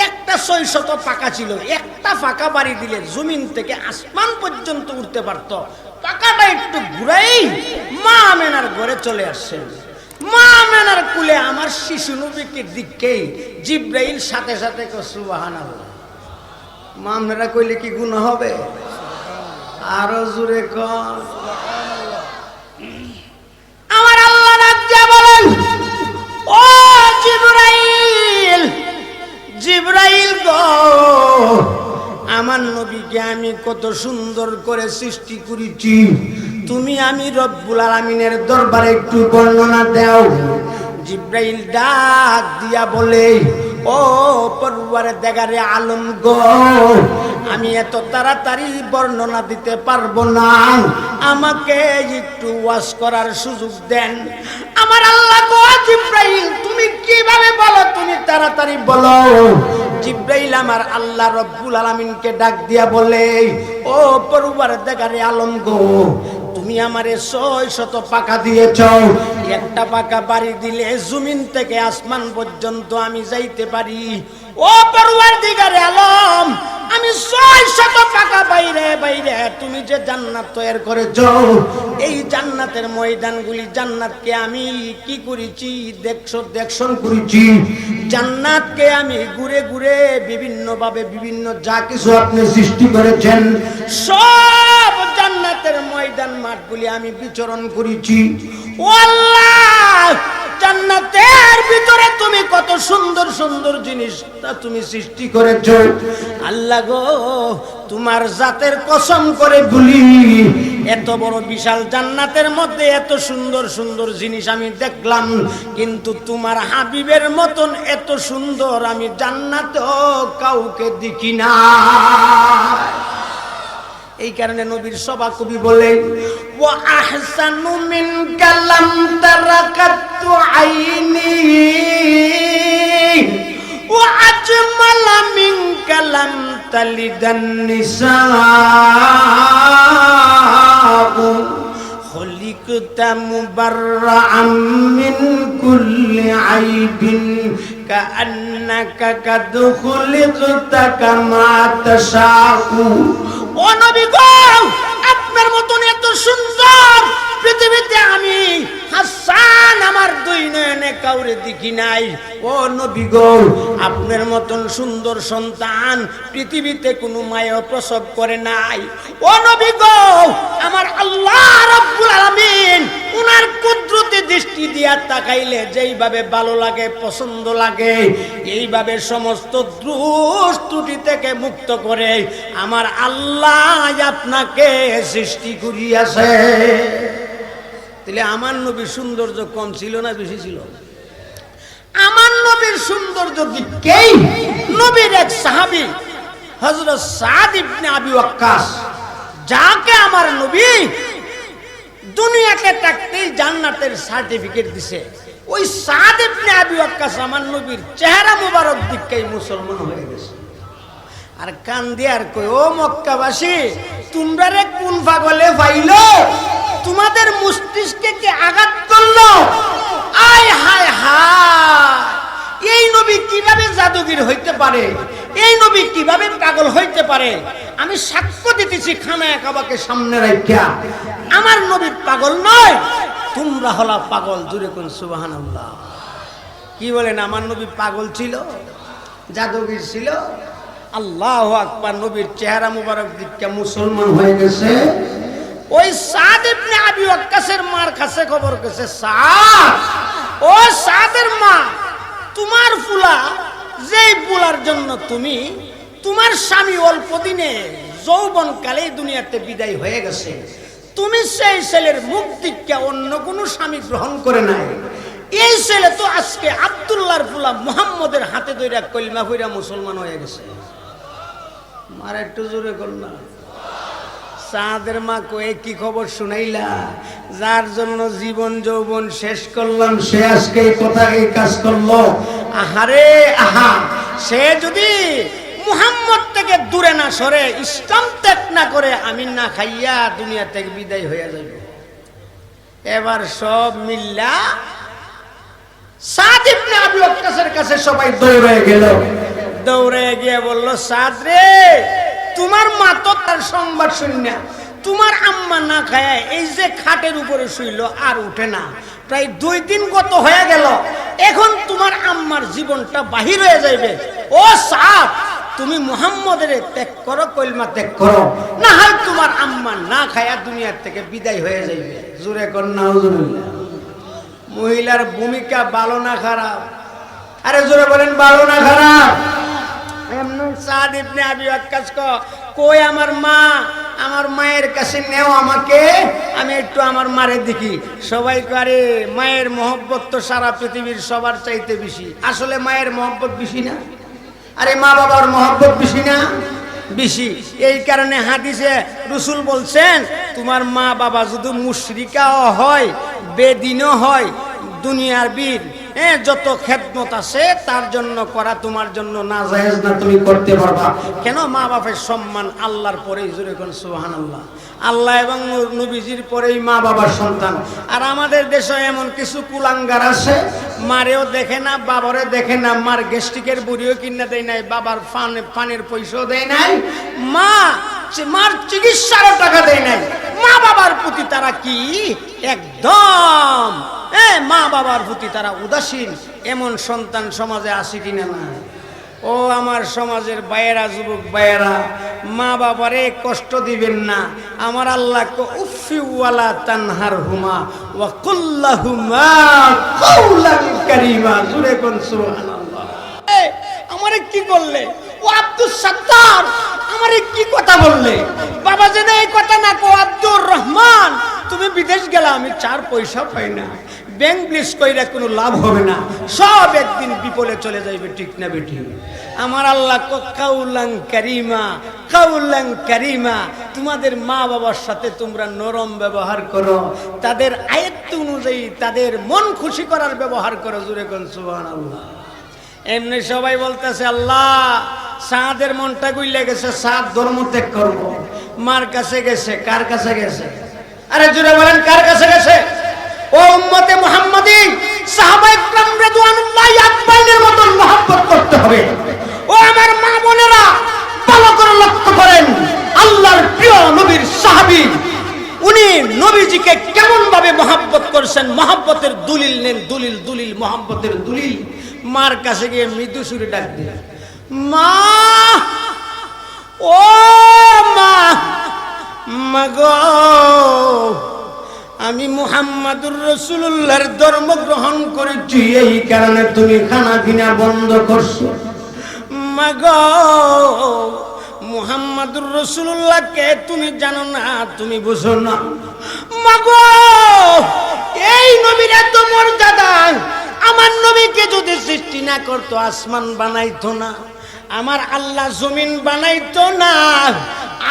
একটা 600 পাকা ছিল। একটা ফাঁকা বাড়ি দিলে জমিন থেকে আসমান পর্যন্ত উঠতে পারত। পাকাটা একটু ঘুরাই মা আমেনার ঘরে চলে আসছেন। মা আমেনার কুলে আমার শিশু নবীকে দিকেই জিব্রাইল সাথে সাথে কো সুবহানাল্লাহ। মা আমেনা কইলে কি গুনাহ হবে? আরো জোরে কর। আমার আল্লাহ রাজ্জা বলেন, ও জিব্রাইল, জিব্রাইল গো, আমার নবীকে আমি কত সুন্দর করে সৃষ্টি করেছি, তুমি আমি রব্বুল আলামিনের দরবারে একটু বর্ণনা দাও। জিব্রাইল ডাক দিয়া বলে, ও পরওয়ারদিগারে আলম গো, আমি এত তাড়াতাড়ি বর্ণনা দিতে পারবো না, আমাকে একটু ওয়াজ করার সুযোগ দেন। আমার আল্লাহ গো, জিব্রাইল তুমি কিভাবে বলো, তুমি তাড়াতাড়ি বলো। জিব্রাইল আমার আল্লাহ রব্বুল আলামিনকে ডাক দিয়া বলে, ও পরওয়ারদিগারে আলম গো, তুমি আমারে 600 পাকা দিয়েছ। একটা পাকা বাড়ি দিলে জমিন থেকে আসমান পর্যন্ত আমি যাইতে পারি। ও পরওয়ারদিগারে আলম, আমি 600 পাকা বাইরে বাইরে তুমি যে জান্নাত তৈরি করেছ, এই জান্নাতের ময়দানগুলি, জান্নাতকে আমি কি করেছি দেখশন করেছি। জান্নাতকে আমি ঘুরে ঘুরে বিভিন্ন ভাবে বিভিন্ন যা কিছু আপনি সৃষ্টি করেছেন, সব জান্নাতের ময়দান মাঠগুলি আমি বিচরণ করেছি। ও আল্লাহ, জান্নাতের ভিতরে তুমি কত সুন্দর সুন্দর জিনিস তা তুমি সৃষ্টি করেছো। আল্লাহ গো, তোমার জাতের কসম করে বলি, এত বড় বিশাল জান্নাতের মধ্যে এত সুন্দর সুন্দর জিনিস আমি দেখলাম, কিন্তু তোমার হাবিবের মতন এত সুন্দর আমি জান্নাতেও কাউকে দেখি না। এই কারণে নবীর সভা কবি বলে, ওয়া আহসানু মিনকা লাম তারাকাতু আইনি ওয়া আজমালা মিনকা লাম তালিদান নিসাউ খুলিকতা মুবাররাআম মিন কুল্লি আইবিন কাআন্নাকা কাদ খুলিকতা কামা তাশাউ। ও নবী গো, আপনার মতন এত সুন্দর পৃথিবীতে আমি হাসান আমার দুই নয়নে কাউরে দেখি নাই। ও নবী গো, আপনার মতন সুন্দর সন্তান পৃথিবীতে কোনো মায়েও প্রসব করে নাই। ও নবী গো, আমার আল্লাহ রাব্বুল আলামিন উনার কুদরতে দৃষ্টি দিয়া তাকাইলে যেইভাবে ভালো লাগে, পছন্দ লাগে, এইভাবে সমস্ত দোষ ত্রুটি থেকে মুক্ত করে আমার আল্লাহ আপনাকে সৃষ্টি করিয়াছে। তাহলে আমার নবীর সৌন্দর্য কম ছিল না বেশি ছিল? আমার নবীর সৌন্দর্য দিকেই নবীর এক সাহাবী হযরত সাদ ইবনে আবি ওয়াক্কাস, যাকে আমার নবী দুনিয়াতে থাকতেই জান্নাতের সার্টিফিকেট দিছে, ওই সাদ ইবনে আবি ওয়াক্কাস আমার নবীর চেহারা মুবারক দিকেই মুসলমান হয়ে গেছে। আর কান দিয়ে আর কই, ও মক্কাবাসী, তোমরা রে কোন পাগলে পাইলো, তোমাদের মস্তিষ্কে কে আঘাত করলো? আয় হায় হায়, এই নবী কিভাবে জাদুগির হইতে পারে, এই নবী কিভাবে পাগল হইতে পারে? আমি সাক্ষ্য দিতেছি খানায় কাবাকে সামনে রাখিয়া, আমার নবী পাগল নয়, তোমরা হলা পাগল। জুরে কোন সুবহানাল্লাহ। কি বলেন, আমার নবী পাগল ছিল, জাদুগির ছিল? আল্লাহু আকবার। নবীর চেহারা মুবারক দিকে মুসলমান হয়ে গেছে। ওই সাদ ইবনে আবি ওয়াক্কাসের মার কাছে খবর গেছে, সাদ, ও সাদের মা, তোমার ফুলা, যেই ফুলার জন্য তুমি, তোমার স্বামী অল্প দিনে যৌবন কালেই দুনিয়াতে বিদায় হয়ে গেছে, তুমি সেই ছেলের মুখ দিকে অন্য কোনো স্বামী গ্রহণ করে নাই। এই ছেলে তো আজকে আব্দুল্লাহর ফুলা মুহাম্মদের হাতে ধরে কলমা পড়া মুসলমান হয়ে গেছে। মার একটু জোরে কর না। সাদের মা কয়ে কি খবর শুনাইলা? যার জন্য জীবন যৌবন শেষ করলাম সে আজকে এই কথা এই কাজ করলো। আহারে আহা, সে যদি মুহাম্মদ থেকে দূরে না সরে, ইসলাম ত্যাগ না করে, আমি না খাইয়া দুনিয়া থেকে বিদায় হয়ে যাইব। এবার সব মিল্লা সাদ ইবনে আবি ওয়াক্কাসের কাছে সবাই দৌড়ে গেল। দৌড়ে গিয়ে বলল, সাদ রে, তোমার মা তো তার সংবাদ শুনিয়া তোমার আম্মা না খায় এই যে খাটের উপরে শুইল আর উঠে না, প্রায় 2 দিন গত হয়ে গেল। এখন তোমার আম্মার জীবনটা বাহির হয়ে যাইবে। ও সাদ, তুমি মুহাম্মদের ত্যাগ করো, কলমা ত্যাগ করো, না হয় তোমার আম্মা না খায়া দুনিয়ার থেকে বিদায় হয়ে যাইবে। জোরে কর নাউজুবিল্লাহ। মহিলার ভূমিকা ভালো না খারাপ? আরে জোরে বলেন, ভালো না খারাপ? এমন সাদ ইবনে আবি ওয়াক্কাস কই আমার মা, আমার মায়ের কাছে নেও আমাকে, আমি একটু আমার মারে দেখি। সবাই করে মায়ের মহব্বত তো সারা পৃথিবীর সবার চাইতে বেশি। আসলে মায়ের মহব্বত বেশি না? আরে মা বাবার মহব্বত বেশি না? বেশি। এই কারণে হাদিসে রাসূল বলছেন, তোমার মা বাবা যদি মুশরিকাও হয়, বেদিনও হয়, দুনিয়ার বীর, যত খেদমত আছে তার জন্য করা তোমার জন্য নাজায়েজ না, তুমি করতে পারবা। কেন? মা বাবার সম্মান আল্লাহর পরেই। জোরে কোন সুবহানাল্লাহ। আল্লাহ এবং নবীজির পরেই মা বাবার সন্তান। আর আমাদের দেশে এমন কিছু কুলাঙ্গার আছে, মারেও দেখে না, বাবারে দেখে না, মার গ্যাস্ট্রিকের বুড়িও কিনা দেয় নাই, বাবার পানের পয়সাও দেয় নাই, মার চিকিৎসারও টাকা দেয় নাই। মা বাবার প্রতি তারা কি একদম মা বাবার প্রতি তারা উদাসীন। এমন সন্তান সমাজে আছে কিনা? না। ও আমার সমাজের ভাইয়েরা, যুবক ভাইয়েরা, মা বাবারে কষ্ট দিবেন না। আমার আল্লাহ উফি ওয়ালা তানহারহুমা ওয়া কুল্লাহুমা কাওলান কারীমা। জোরে কোন সুবহানাল্লাহ। আমারে কি করলে? ও আব্দুস সাত্তার আমারে কি কথা বললে? বাবা যেন এই কথা না কো, আব্দুর রহমান তুমি বিদেশ গেলা, আমি 4 পয়সা পাই না, ব্যাংক ব্লিচ কইরা কোনো লাভ হবে না, সব একদিন বিপলে চলে যাইবে। ঠিক না বেটি? আমার আল্লাহ কাউলান কারীমা, কাউলান কারীমা। তোমাদের মা বাবার সাথে তোমরা নরম ব্যবহার করো, তাদের আয়াত অনুযায়ী তাদের মন খুশি করার ব্যবহার করো। জোরে কোন সুবহানাল্লাহ। এমনি সবাই বলতেছে, আল্লাহ সাদের মনটা গুইলে গেছে, সাদ ধর্ম ত্যাগ করবো। মার কাছে গেছে, কার কাছে গেছে? আরে জোরে বলেন, কার কাছে গেছে? ও উম্মতে মুহাম্মাদি, সাহাবায়ে কেরাম রাদিয়াল্লাহু আনহুমের মতন মহব্বত করতে হবে। ও আমার মা বোনেরা, ভালো করে লক্ষ্য করেন, আল্লাহর প্রিয় নবীর সাহাবী, উনি নবীজিকে কেমন ভাবে মহব্বত করেছেন। মহব্বতের দলিল নেন, দলিল দলিল, মহব্বতের দলিল। মার কাছে গিয়ে মৃদু সুরে ডাক দিলেন, মা, ও মা, মাগো, আমি মুহাম্মাদুর রাসূলুল্লাহর ধর্ম গ্রহণ করেছি, এই কারণে তুমি খানা পিনা বন্ধ করছো। মাগো, মুহাম্মাদুর রাসূলুল্লাহকে তুমি জানো না, তুমি বুঝো না। মাগো, এই নবীর এত মর্যাদা, আমার নবীকে যদি সৃষ্টি না করতো আসমান বানাইতো না, আমার আল্লাহ জমিন বানাইতো না,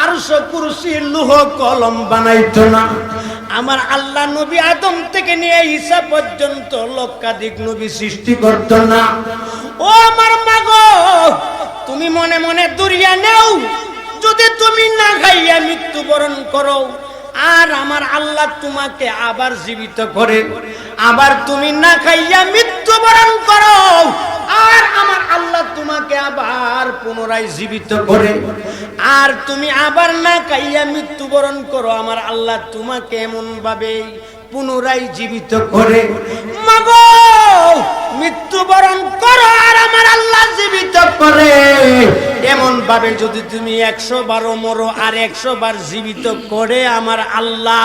আরশ কুরসি লৌহ কলম বানাইতো না, আমার আল্লাহ নবী আদম থেকে নিয়ে ঈসা পর্যন্ত লক্ষাধিক নবী সৃষ্টি করতো না। ও আমার মাগো, তুমি মনে মনে দুরিয়া নেও, যদি তুমি না খাইয়া মৃত্যুবরণ করো, আর আমার আল্লাহ তোমাকে আবার জীবিত করে, আবার তুমি না খাইয়া মৃত্যুবরণ করো, আর আমার আল্লাহ তোমাকে আবার পুনরায় জীবিত করে, আর তুমি আবার না খাইয়া মৃত্যুবরণ করো, আমার আল্লাহ তোমাকে এমন ভাবে পুনরায় জীবিত করে। মাগো, মৃত্যুবরণ করো আর আমার আল্লাহ জীবিত করে, এমন ভাবে যদি তুমি 100 বার মরো আর 100 বার জীবিত করে আমার আল্লাহ,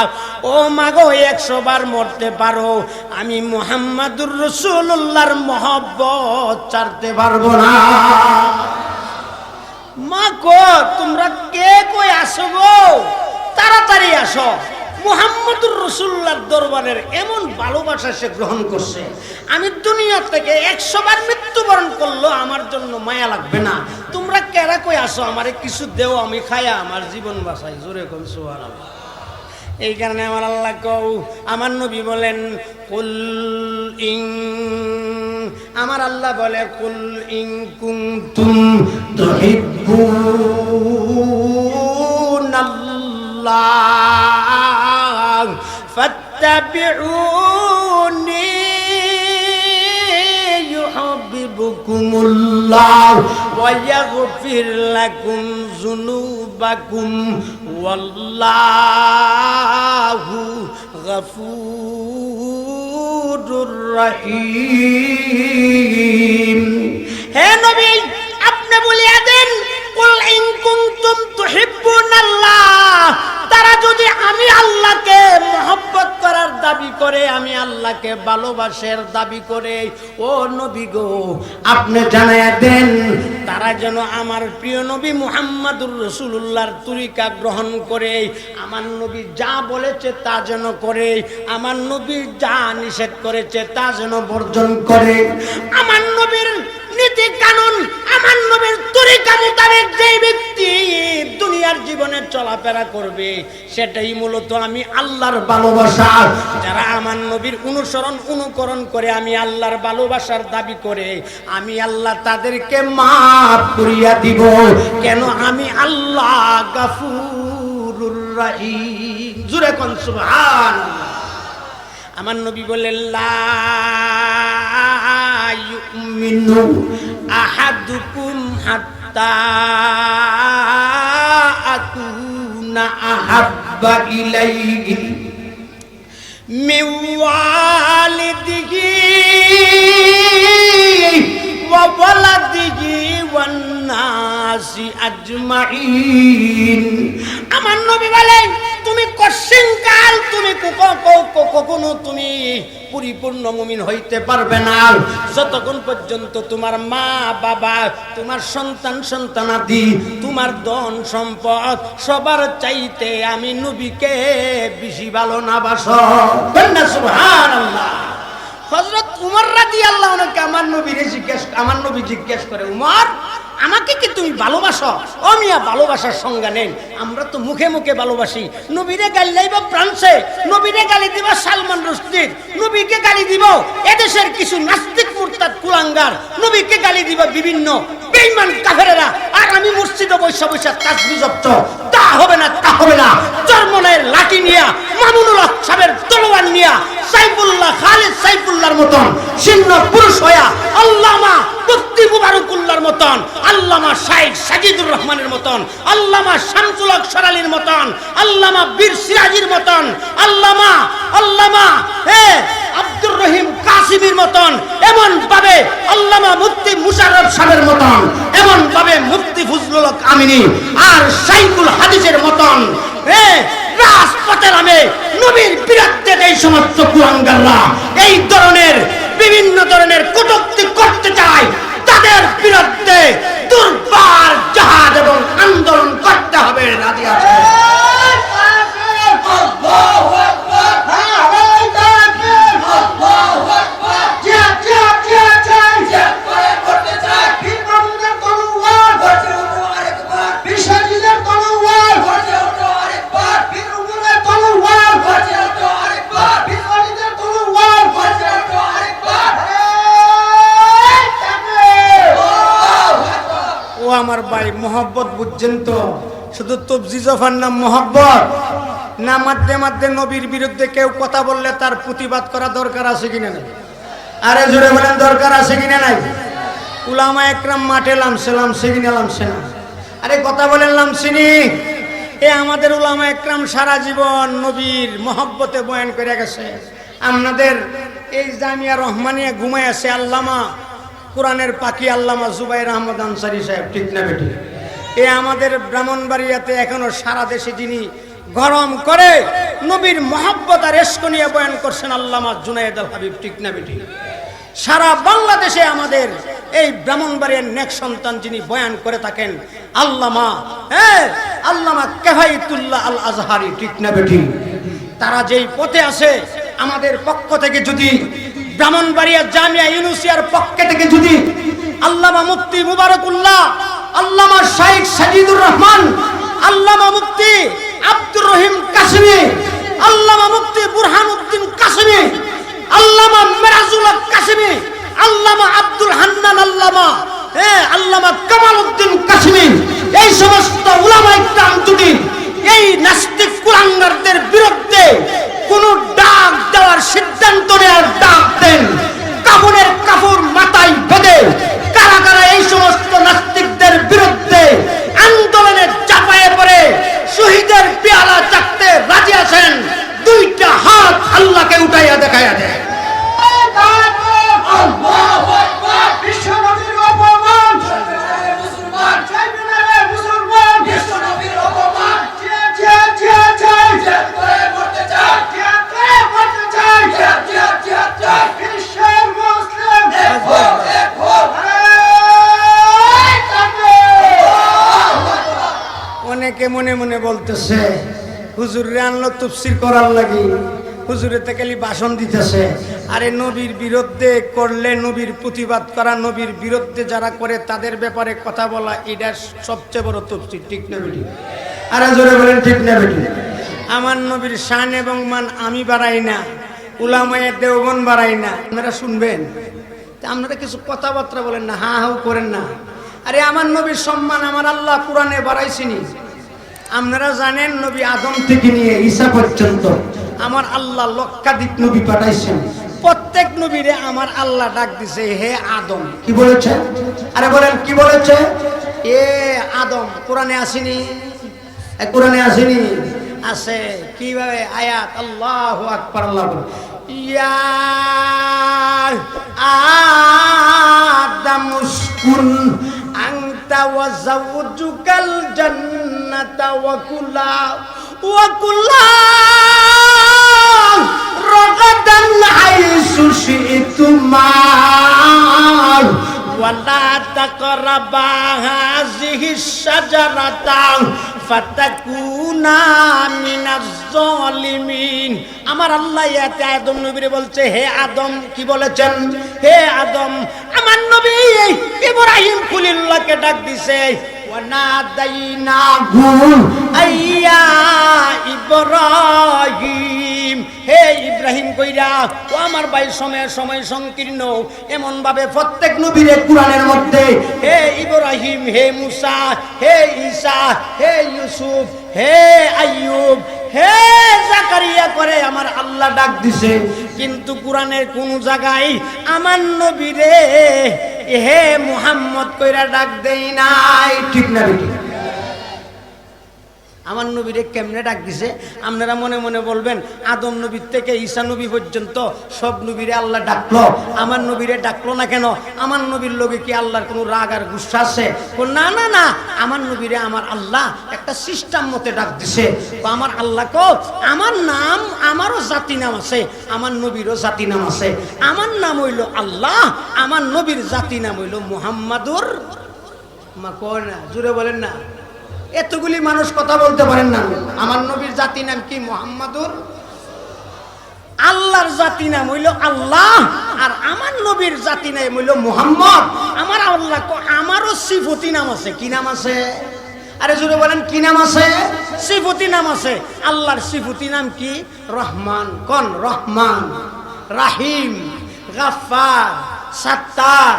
ও মাগো 100 বার মরতে পারো, আমি মুহাম্মাদুর রাসূলুল্লাহর মহব্বত ছাড়তে পারবো না। মা গো, তোমরা কে কই আসো গো? তাড়াতাড়ি আসো, মুহাম্মদুর রাসূলুল্লাহর দরবারের এমন ভালোবাসা সে গ্রহণ করছে, আমি দুনিয়া থেকে 100 বার মৃত্যুবরণ করলো আমার জন্য মায়া লাগবে না। তোমরা কেরা কই আসো, আমারে কিছু দেও, আমি খায়া আমার জীবন বাঁচাই। জোরে কোন সুবহানাল্লাহ। এই কারণে আমার আল্লাহ কও, আমার নবী বলেন কুল ইন, আমার আল্লাহ বলে কুল ইন কুনতুম তুহিব্বুনাল্লাহ ফাত্তাবিউনি ইউহিব্বুকুমুল্লাহ ওয়া ইয়াগফির লাকুম যুনুবাকুম ওয়াল্লাহু গফুরুর রহিম। হে নবী, আপনি বলিয়া দেন কুল ইন কুনতুম তুহিব্বুনাল্লাহ, তারা যদি আমি আল্লাহকে মহব্বত করার দাবি করে, আমি আল্লাহকে ভালোবাসার দাবি করে, ও নবী গো আপনি জানায়া দেন তারা যেন আমার প্রিয় নবী মুহাম্মদুর রাসূলুল্লাহর তরিকা গ্রহণ করে, আমার নবী যা বলেছে তা যেন করে, আমার নবী যা নিষেধ করেছে তা যেন বর্জন করে। আমার নবীর নীতি কানুন, আমার নবীর তরিকা মোতাবেক যে ব্যক্তি দুনিয়ার জীবনে চলাফেরা করবে, সেটাই মূলত আমি আল্লাহর ভালোবাসা। যারা আমার নবীর অনুকরণ করে আমি আল্লাহর ভালোবাসার দাবি করে, আমি আল্লাহ তাদেরকে মাফ করিয়া দিব। কেন? আমি আল্লাহ গফুরুর রহিম। জোরে কোন সুবহানাল্লাহ। আমার নবী বলেন লা ইউমিনু আহাদুকুম হাত্তা আকুনা আহাব্বা ইলাইহি মিন ওয়ালিদিহি ওয়া ওয়ালাদিহি ওয়ান নাসি আজমাইন। আমার নবী বলেন তুমি কশিনকাল তুমি কখনো তুমি পরিপূর্ণ মুমিন হইতে পারবে না যতক্ষণ পর্যন্ত তোমার মা বাবা, তোমার সন্তান সন্তানাদি, তোমার ধন সম্পদ সবার চাইতে আমি নবীকে বেশি ভালো না বাসো। সুবহানাল্লাহ। হযরত উমর রাদিয়াল্লাহু আনহু আমার নবী জিজ্ঞেস করে, উমর আমাকে কি তুমি ভালোবাসো? ও মিয়া, ভালোবাসার সংজ্ঞা নেন। আমরা তো মুখে মুখে ভালোবাসি। নবীরে গালি লাইবা ফ্রান্সে, নবীরে গালি দিবা সালমান রুশদির, নবীকে গালি দিব এদেশের কিছু নাস্তিক মুরতাদ কুলাঙ্গার, নবীকে গালি দিবা বিভিন্ন বেঈমান কাফেরেরা, আর আমি মসজিদে বৈশা বৈশা তাসবিহ জপছ। তা হবে না, তা হবে না। চরমনের লাঠি নিয়া, মামুনুল হক সাহেবের তলোয়ার নিয়া, সাইফুল্লাহ খালিদ সাইফুল্লাহর মতন সিন্ন পুরুষ হইয়া, আল্লামা মুফতি মুবারকুল্লাহর মতন, আল্লামা শাইখ সাজিদুর রহমানের মতন, আল্লামা শামসুল হক সরালির মতন, আল্লামা বীর সিরাজির মতন, আল্লামা আব্দুর রহিম কাসিমির মতন, এমন ভাবে আল্লামা মুফতি মুশাররফ সাহেবের মতন, এমন ভাবে মুফতি ফজলুল হক আমিনী আর শাইখুল হাদিসের মতন রাজপথে নামে নবীর বিরুদ্ধে এই সমস্ত কুলাঙ্গাররা এই ধরনের বিভিন্ন ধরনের কটূক্তি করতে চায়, তাদের বিরুদ্ধে দুর্বার জাহাজ এবং আন্দোলন করতে হবে। রাজি আছে? আল্লাহু আকবার, আল্লাহু আকবার। জিহাদ জিহাদ জিহাদ চাই, জিহাদ করে করতে চাই। বীর মামুনের তলোয়ার গর্জে ওঠো আরেকবার, বীর সাজিদের তলোয়ার গর্জে ওঠো আরেকবার, বীর উমরের তলোয়ার গর্জে ওঠো আরেকবার, বীর ওয়ালিদের তলোয়ার গর্জে ওঠো আরেকবার। ও আমার ভাই, মোহব্বত বুঝছেন তো? শুধু তবজি জফার নাম মোহব্বত না? মাধ্যে মাধ্যে নবীর বিরুদ্ধে কেউ কথা বললে তার প্রতিবাদ করা দরকার আছে কিনা নাই? আরে জোরে বলেন, দরকার আছে কিনা নাই? উলামা একরাম মাঠে লামছে কিনা লামছে না? আরে কথা বলেন লামছিনি? এ আমাদের উলামা একরাম সারা জীবন নবীর মহব্বতে বয়ান করে গেছে। আমাদের এই জামিয়া রহমানিয়া ঘুমায় আছে আল্লামা কোরআনের পাখি আল্লামা জুবাইর আহমদ আনসারী সাহেব, ঠিক না বেটি? এ আমাদের ব্রাহ্মণবাড়িয়াতে এখনো সারা দেশে যিনি গরম করে নবীর মহব্বত আর ইশক নিয়ে বয়ান করছেন আল্লামা জুনায়েদ আল হাবিব, ঠিক না বেটি? সারা বাংলাদেশে আমাদের এই ব্রাহ্মণবাড়িয়ার নেক সন্তান যিনি বয়ান করে থাকেন আল্লামা আল্লামা কাফাইতুল্লাহ আল আজহারি, ঠিক না বেটি? তারা যেই পথে আছে, আমাদের পক্ষ থেকে যদি ব্রাহ্মণবাড়িয়া জামিয়া ইউনুসিয়ার পক্ষ থেকে যদি আল্লামা মুফতি মুবারকুল্লাহ, আল্লামা শাইখ সাজিদুর রহমান, আল্লামা মুফতি আব্দুর রহিম কাসেমি, আল্লামা মুফতি বুরহানুদ্দিন কাসেমি, আল্লামা মিরাজুল হক কাসেমি, আল্লামা আব্দুল হান্নান, আল্লামা কামালউদ্দিন কাসেমি, এই সমস্ত উলামায়ে কিরাম যদি এই নাস্তিক কুলাঙ্গারদের বিরুদ্ধে কোন ডাক দেওয়ার সিদ্ধান্ত নেওয়ার ডাক দেন, কাফনের কাপড় মাথায় বেঁধে কারা কারা এই সমস্ত নাস্তিকদের বিরুদ্ধে আন্দোলনে চাপায়ে পড়ে শহীদের পেয়ালা চাকতে রাজি আছেন, দুইটা হাত আল্লাহকে উঠাইয়া দেখাইয়া দেয়। আল্লাহু আকবার। বিশ্ব নবীর অপমান, মুসলমান চাইবেন মুসলমান, বিশ্ব নবীর অপমান, করে করতে চাই, করতে চাই, বিশ্বের মুসলিম দেখো দেখো। অনেকে মনে মনে বলতেছে হুজুরে আনলো তাফসীর করার লাগি, হুজুরে তো খালি ভাষণ দিতেছে। আরে নবীর বিরুদ্ধে করলে, নবীর প্রতিবাদ করা, নবীর বিরুদ্ধে যারা করে তাদের ব্যাপারে কথা বলা, এটা সবচেয়ে বড় তাফসীর, ঠিক না বেটি? আরে জোরে বলেন ঠিক না বেটি? আমার নবীর শান এবং মান আমি বাড়াই না, উলামায়ে দেওবন্দ বাড়াই না। আপনারা শুনবেন, আপনারা কিছু কথাবার্তা বলেন না, হা হাউ করেন না। আরে আমার নবীর সম্মান আমার আল্লাহ কোরআনে বাড়াইছিনি। আপনারা জানেন নবী আদম থেকে নিয়ে ঈসা পর্যন্ত আমার আল্লাহ লক্ষাধিক নবী পাঠাইছেন। প্রত্যেক নবীরে আমার আল্লাহ ডাক দিছে হে আদম। কি বলেছে? আরে বলেন কি বলেছে? এ আদম। কোরআনে আসেনি? কোরআনে আসেনি? আছে। কিভাবে? আয়াত, আল্লাহু আকবার। আল্লাহ ইয়া আদম উসকুন আনতা ওয়া যাওজুকাল জান্নাতা ওয়া কুলা রগাদান হাইসু শিতুমা ওয়ালা তাকরাবা হাযিহিস শাজারাতা ফাতাকুনা মিনাজ জালিমিন। আমার আল্লাহ ইয়াতে আদম নবীরে বলছে হে আদম। কি বলেছেন? হে আদম। আমার নবী ইব্রাহিম খলিলুল্লাহকে ডাক দিছে, ওয়ানাদাইনাহু আইয়া ইব্রাহিম। হে ইব্রাহিম কইরা, ও আমার ভাই, সময় সংকীর্ণ। এমন ভাবে প্রত্যেক নবীরে কোরআনের মধ্যে হে ইব্রাহিম, হে মুসা, হে ঈসা, হে ইউসুফ, হে আইয়ুব, হে জাকারিয়া করে আমার আল্লাহ ডাক দিছে। কিন্তু কোরআনের কোন জায়গায় আমার নবীরে হে মুহাম্মদ কইরা ডাক দেই নাই, ঠিক না বেটি? আমার নবীরে কেমনে ডাক দিছে? আপনারা মনে মনে বলবেন আদম নবীর থেকে ঈসা নবী পর্যন্ত সব নবীরে আল্লাহ ডাকলো, আমার নবীরে ডাকলো না কেন? আমার নবীর লোকে কি আল্লাহর কোনো রাগ আর গুসা আছে? না না না, আমার নবীরে আমার আল্লাহ একটা সিস্টেম মতে ডাক দিছে। আমার আল্লাহ কো আমার নাম, আমারও জাতি নাম আছে, আমার নবীরও জাতি নাম আছে। আমার নাম হইল আল্লাহ, আমার নবীর জাতি নাম হইল মুহাম্মাদুর। মা কয় না, জুড়ে বলেন না। এতগুলি মানুষ কথা বলতে পারেন না। আমার নবীর জাতি নাম কি? মুহাম্মাদুর। আল্লাহর জাতি নাম হইল আল্লাহ, আর আমার নবীর জাতি নাম হইল মুহাম্মদ। আমার আল্লাহ আমারও সিফতি নাম আছে। কি নাম আছে? আরে জোরে বলেন কি নাম আছে? সিফতি নাম আছে। আল্লাহর সিফতি নাম কি? রহমান। কোন? রহমান, রাহিম, গাফফার, সাত্তার,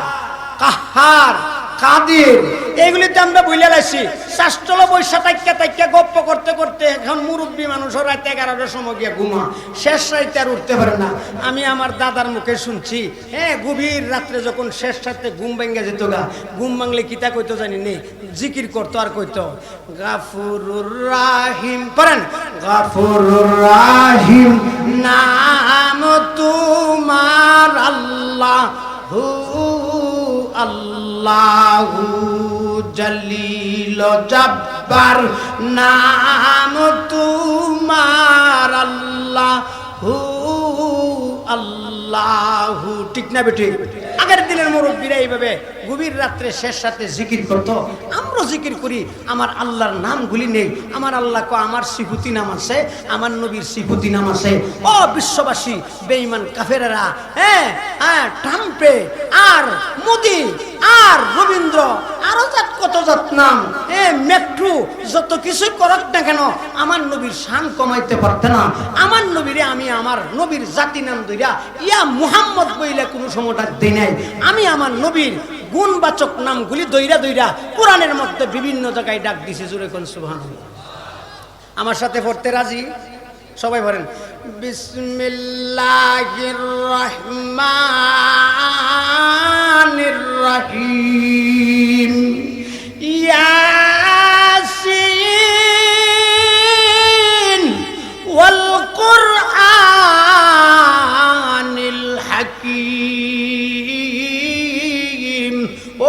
কাহ্হার, কাদির। এইগুলিতে আমরা বুঝলে লাইছি। শাস্ত্রল বৈশা তাইকা গপ্প করতে করতে এখন মুরব্বী মানুষও রাত 11টার সময় গিয়ে ঘুমা, শেষ রাইতে আর উঠতে পারে না। আমি আমার দাদার মুখে শুনছি, হ্যাঁ, গভীর রাত্রে যখন শেষ রাতে ঘুম ভেঙে যেত গা, ঘুম ভাঙলে কিতা কইতো জানি নে, জিকির করতো আর কইতো গাফুরুর রাহিম। পড়েন, গাফুরুর রাহিম নাম তোমার আল্লাহ, আল্লাহু জলিল জব্বার নাম তোমার আল্লাহু, আল্লাহ আল্লাহু, ঠিক না বেটি? আগের দিনের মুরব্বীরা এইভাবে গভীর রাত্রে শেষ রাতে জিকির করতো, আমরা জিকির করি, আমার আল্লাহর নামগুলি নেই। আমার আল্লাহ কো আমার সিফতি নাম আছে, আমার নবীর সিফতি নাম আছে। ও বিশ্ববাসী, বেঈমান কাফেরেরা, ট্রাম্পে আর মোদি আর রবীন্দ্র আরো কত জাত নাম, মেট্রো, যত কিছুই করক না কেন, আমার নবীর শান কমাইতে পারতে না। আমার নবীরে আমি আমার নবীর জাতি নাম দইরা ইয়া মুহাম্মদ বইলে কোনো সময়টা দেই নাই। আমি আমার নবীর গুণবাচক নামগুলি দইরা দইরা কোরআনের মধ্যে বিভিন্ন জায়গায় ডাক দিছি। জোরে কোন সুবহানাল্লাহ। আমার সাথে পড়তে রাজি? সবাই বলেন বিসমিল্লাহির রহমানির রহিম। ইয়াসিন ওয়াল কুরআনিল হাকীম।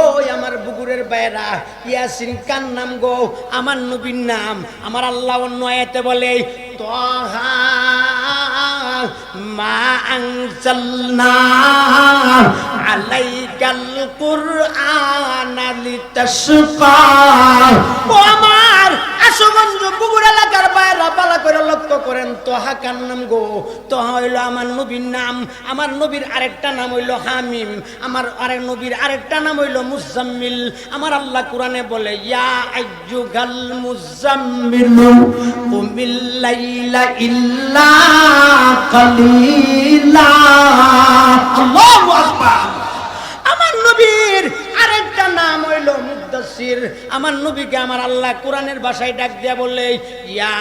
ওই আমার বুকুরের বাইরা, ইয়াসিন কার নাম গো? আমার নবীর নাম। আমার আল্লাহ অন্য আয়াতে বলে তাহা মা আনজালনা আলাইকাল কুরআনা লিতাশকা। ও আমার আশুগঞ্জ বুগুর এলাকার বাইরা বালা করে লক্ষ্য করেন, তোহা কার নাম গো? তোহা হইল আমার নবীর নাম। আমার নবীর আরেকটা নাম হইল হামিম। আমার আরেক নবীর আরেকটা নাম হইল মুজাম্মিল। আমার আল্লাহ কোরআনে বলে ইয়া আইয়ুহাল মুজাম্মিলু কুমিল লাইলা ইল্লা কালিলা। আল্লাহু আকবার। আমার নবীর আরেকটা নাম হইল মুদ্দাসির। আমার নবীকে আমার আল্লাহ কোরআনের ভাষায় ডাক দিয়া বলে ইয়া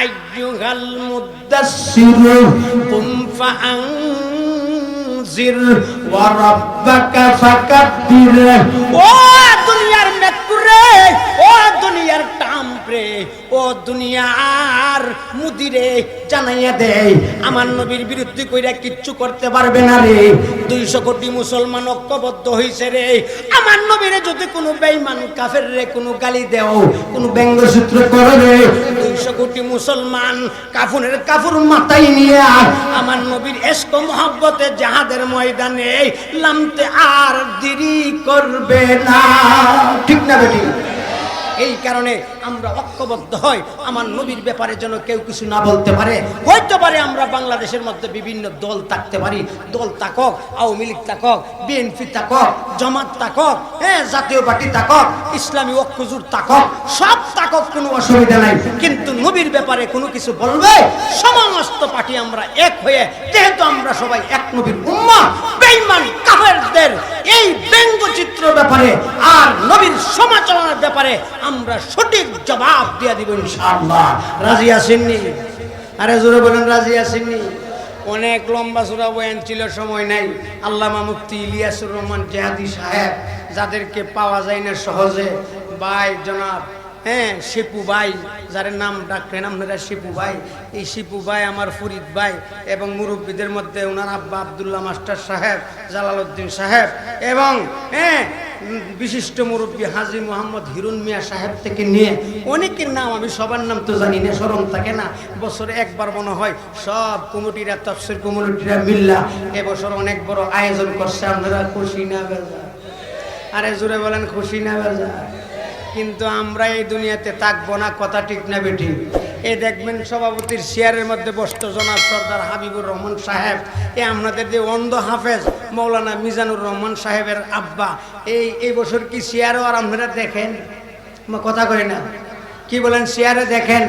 আইয়ুহাল মুদ্দাসির কুম ফাআনজির ওয়া রাব্বাকা ফাকাব্বির। ও দুনিয়ার মেকুরে, ও দুনিয়ার টাম্পরে, ও দুনিয়ার মুদিরে জানাইয়া দেয় আমার নবীর বিরুদ্ধে কইরা কিচ্ছু করতে পারবে না রে। 200 কোটি মুসলমান ঐক্যবদ্ধ হইছে রে। আমার নবীরে যদি কোনো বেঈমান কাফের রে কোনো গালি দেও, কোনো ব্যঙ্গসূত্র করে রে, 200 কোটি মুসলমান কাফনের কাফুর মাথায় নিয়ে আমার নবীর ইশক মহব্বতে জাহাদের ময়দানে নামতে আর দেরি করবে না, ঠিক না বেটি? এই কারণে আমরা ঐক্যবদ্ধ হই, আমার নবীর ব্যাপারে যেন কেউ কিছু না বলতে পারে। হইতে পারে আমরা বাংলাদেশের মধ্যে বিভিন্ন দল থাকতে পারি, দল থাকক, আওয়ামী লীগ থাকক, বিএনপি থাকক, জামাত থাকক, জাতীয় পার্টি থাকক, ইসলামী ঐক্যজোট থাকক, সব থাকক, কোনো অসুবিধা নাই। কিন্তু নবীর ব্যাপারে কোনো কিছু বলবে, সমস্ত পার্টি আমরা এক হয়ে, যেহেতু আমরা সবাই এক নবীর উম্মাহ, বেঈমান কাফেরদের এই ব্যঙ্গচিত্র ব্যাপারে আর নবীর সমালোচনার ব্যাপারে আমরা সঠিক জবাব দিয়ে দিব ইনশাআল্লাহ। রাজি আছেননি? আরে জোরে বলেন রাজি আছেননি? অনেক লম্বা চূড়া বয়ান ছিল, সময় নাই। আল্লামা মুফতি ইলিয়াসুর রহমান জিহাদি সাহেব, যাদেরকে পাওয়া যায় না সহজে, ভাই জনাব শিপু ভাই, যার নাম ডাকেন আপনারা শিপু ভাই। এই শিপু ভাই আমার ফরিদ ভাই, এবং মুরব্বীদের মধ্যে ওনার আব্বা আব্দুল্লাহ মাস্টার সাহেব, জালালউদ্দিন সাহেব, এবং বিশিষ্ট মুরব্বী হাজী মোহাম্মদ হিরুন মিয়া সাহেব থেকে নিয়ে অনেকের নাম, আমি সবার নাম তো জানি না, স্মরণ থাকে না। বছরে একবার মনে হয় সব কমিটিরা, তাফসীর কমিটিরা মিল্লা এবছর অনেক বড় আয়োজন করছে। আপনারা খুশি না বেজা? আরে জোরে বলেন খুশি না বেজা? কিন্তু আমরা এই দুনিয়াতে থাকবো না, কথা ঠিক না বেটি? এই দেখবেন সভাপতির চেয়ারের মধ্যে বসত জনাব সরদার হাবিবুর রহমান সাহেব, আপনাদের যে অন্ধ হাফেজ মৌলানা মিজানুর রহমান সাহেবের আব্বা, এই বছর কি চেয়ারও আর আপনারা দেখেন? কথা কই না, কি বলেন? চেয়ারে দেখেন।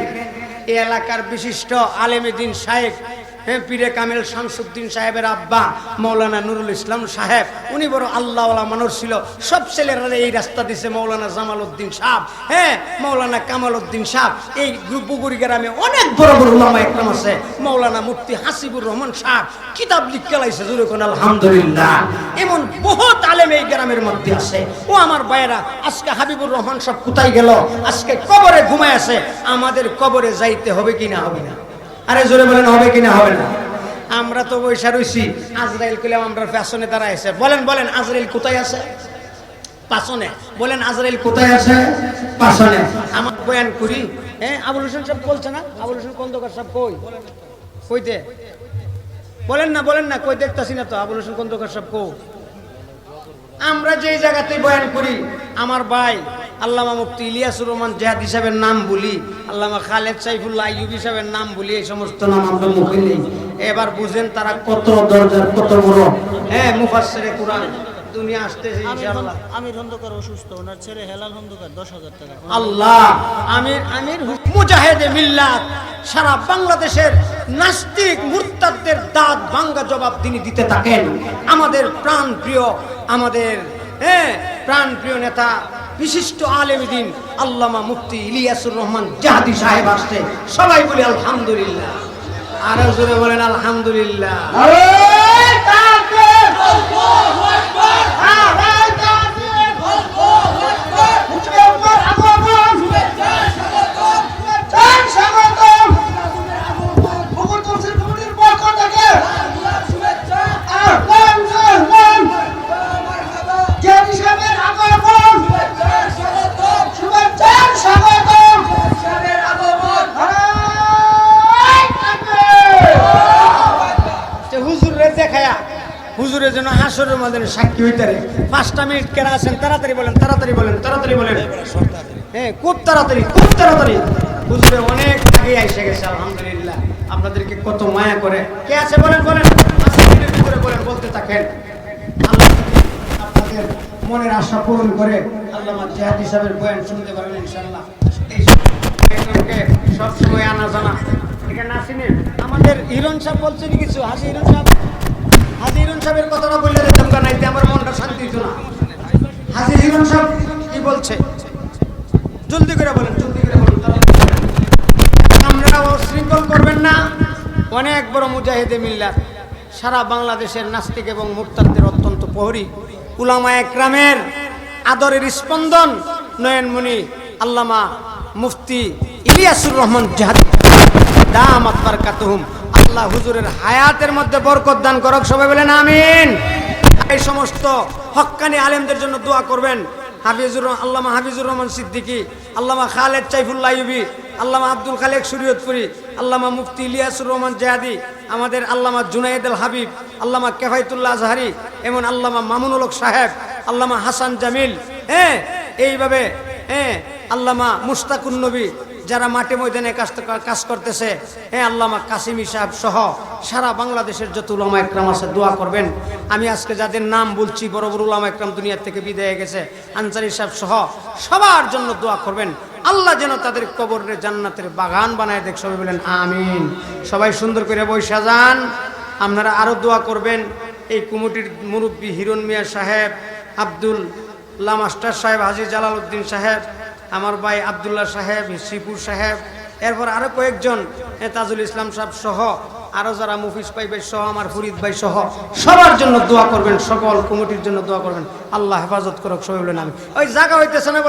এই এলাকার বিশিষ্ট আলেমে দ্বীন সাহেব, পীরে কামেল শামসুদ্দিন সাহেবের আব্বা মৌলানা নুরুল ইসলাম সাহেব, উনি বড় আল্লাহওয়ালা মানুষ ছিল। সব ছেলেরা এই রাস্তা দিছে। মৌলানা জামাল উদ্দিন সাহেব, মৌলানা কামাল উদ্দিন সাহেব, এই বুগুরি গ্রামে অনেক বড় বড় উলামা একরাম আছে। মৌলানা মুফতি হাসিবুর রহমান সাহেব কিতাব লিখে লাইছে, জোরে কোন আলহামদুলিল্লাহ। এমন বহুত আলেম এই গ্রামের মধ্যে আছে। ও আমার ভাইয়েরা, আজকে হাবিবুর রহমান সাহেব কোথায় গেল? আজকে কবরে ঘুমায় আছে। আমাদের কবরে যাইতে হবে কিনা হবে না? আরে জোরে বলেন হবে কিনা হবে না? আমরা তো বৈশা রইছি, আজরাইল কইলাম আমরা পেছনে দাঁড়াইছে। বলেন বলেন আজরাইল কোথায় আছে? পাছনে। বলেন আজরাইল কোথায় আছে? পাছনে। আমার বয়ান করি, আবুল হোসেন সাহেব বলছে না? আবুল হোসেন খন্দকার সাহেব কই? কইতে বলেন না কই দেখতাছি না তো আবুল হোসেন খন্দকার সাহেব কো আমরা যেই জায়গাতে বয়ান করি আমার ভাই আল্লামা মুফতি ইলিয়াসুর রহমান জিহাদি সাহেবের নাম বলি, আল্লামা খালেদ সাইফুল্লাহ আইয়ুবী সাহেবের নাম বলি, এই সমস্ত নাম আমরা মুখে নেই। এবার বুঝেন তারা কত দরজার কত বড় মুফাসসিরে কুরআন। দুনিয়া আসতেছে ইনশাআল্লাহ। আমির খন্দকার অসুস্থ, ওনার ছেলে হেলাল খন্দকার 10,000 টাকা। আল্লাহ আমির মুজাহিদে মিল্লাত সারা বাংলাদেশের নাস্তিক মুরতাদদের দাঁত ভাঙ্গা জবাব তিনি দিতে থাকেন। আমাদের প্রাণ প্রিয় নেতা বিশিষ্ট আলেম দ্বীন আল্লামা মুফতি ইলিয়াসুর রহমান জিহাদি সাহেব আসছে। সবাই বলি আলহামদুলিল্লাহ, আরো জোরে বলেন আলহামদুলিল্লাহ। হুজুরের জন্য হাসরের মধ্যে সাক্ষী হইতে রে 5টা মিনিট কেনা আছেন, তাড়াতাড়ি বলেন। খুব তাড়াতাড়ি হুজুরে অনেক আগে এসে গেছে আলহামদুলিল্লাহ। আপনাদেরকে কত মায়া করে। কে আছে বলেন 5 মিনিটের ভিতরে বলতে থাকেন। আল্লাহ আপনাদের মনের আশা পূরণ করে আল্লামা জিহাদি সাহেবের বয়ান শুনতে পারবেন ইনশাআল্লাহ। এই সব সময় আনা জানা এখানে আসেনি। আমাদের হিরণ সাহেব বলছেন কিছু, হাজি হিরণ সাহেবের কথাটা বললে দিতাম নাইতে আমার মনটা শান্তি হতো না। হাজি হিরণ সাহেব কি বলছে জলদি করে বলেন। আমরা শৃঙ্খল করবেন না। অনেক বড় মুজাহিদে মিল্লাত, সারা বাংলাদেশের নাস্তিক এবং মুরতাদদের অত্যন্ত প্রহরী, উলামায়ে কেরামের আদরের স্পন্দন, নয়নমণি আল্লামা মুফতি ইলিয়াসুর রহমান জিহাদি দামাত বারাকাতুহুম। আল্লাহ হুজুরের হায়াতের মধ্যে বরকত দান করুক। সবাই বলেন আমিন। এই সমস্ত হক্কানি আলেমদের জন্য দোয়া করবেন। আল্লামা হাফিজুর রহমান সিদ্দিকী, আল্লামা খালেদ সাইফুল্লাহ আইয়ুবী, আল্লামা আব্দুল খালেক শরীয়তপুরি, আল্লামা মুফতি ইলিয়াসুর রহমান জিহাদি, আমাদের আল্লামা জুনায়েদ আল হাবিব, আল্লামা কেফায়েতুল্লাহ আজহারি, এমন আল্লামা মামুনুল হক সাহেব, আল্লামা হাসান জামিল, এইভাবে আল্লামা মুশতাকুন নবী, যারা মাঠে ময়দানে কাজ করতেছে, আল্লামা কাসিমি সাহেব সহ সারা বাংলাদেশের যত উলামা একরাম আছে দোয়া করবেন। আমি আজকে যাদের নাম বলছি বড় বড় উলামা একরাম দুনিয়া থেকে বিদায় গেছে, আনসারী সাহেব সহ সবার জন্য দোয়া করবেন। আল্লাহ যেন তাদের কবরে জান্নাতের বাগান বানায় দেখ। সবাই বলেন আমিন। সবাই সুন্দর করে বৈশা যান। আপনারা আরো দোয়া করবেন। এই কমিটির মুরব্বী হিরণ মিয়া সাহেব, আব্দুল্লাহ মাস্টার সাহেব, হাজী জালালউদ্দিন সাহেব, আমার ভাই আব্দুল্লাহ সাহেব, শ্রীপুর সাহেব, এরপর আরো কয়েকজন, তাজুল ইসলাম সাহেব সহ আরো যারা মুফিস ভাই সহ আমার ফরিদ ভাই সহ সবার জন্য দোয়া করবেন। সকল কমিটির জন্য দোয়া করবেন। আল্লাহ হেফাজত করুক। সবাই বলেন আমিন। ওই জায়গা হইতেছে না।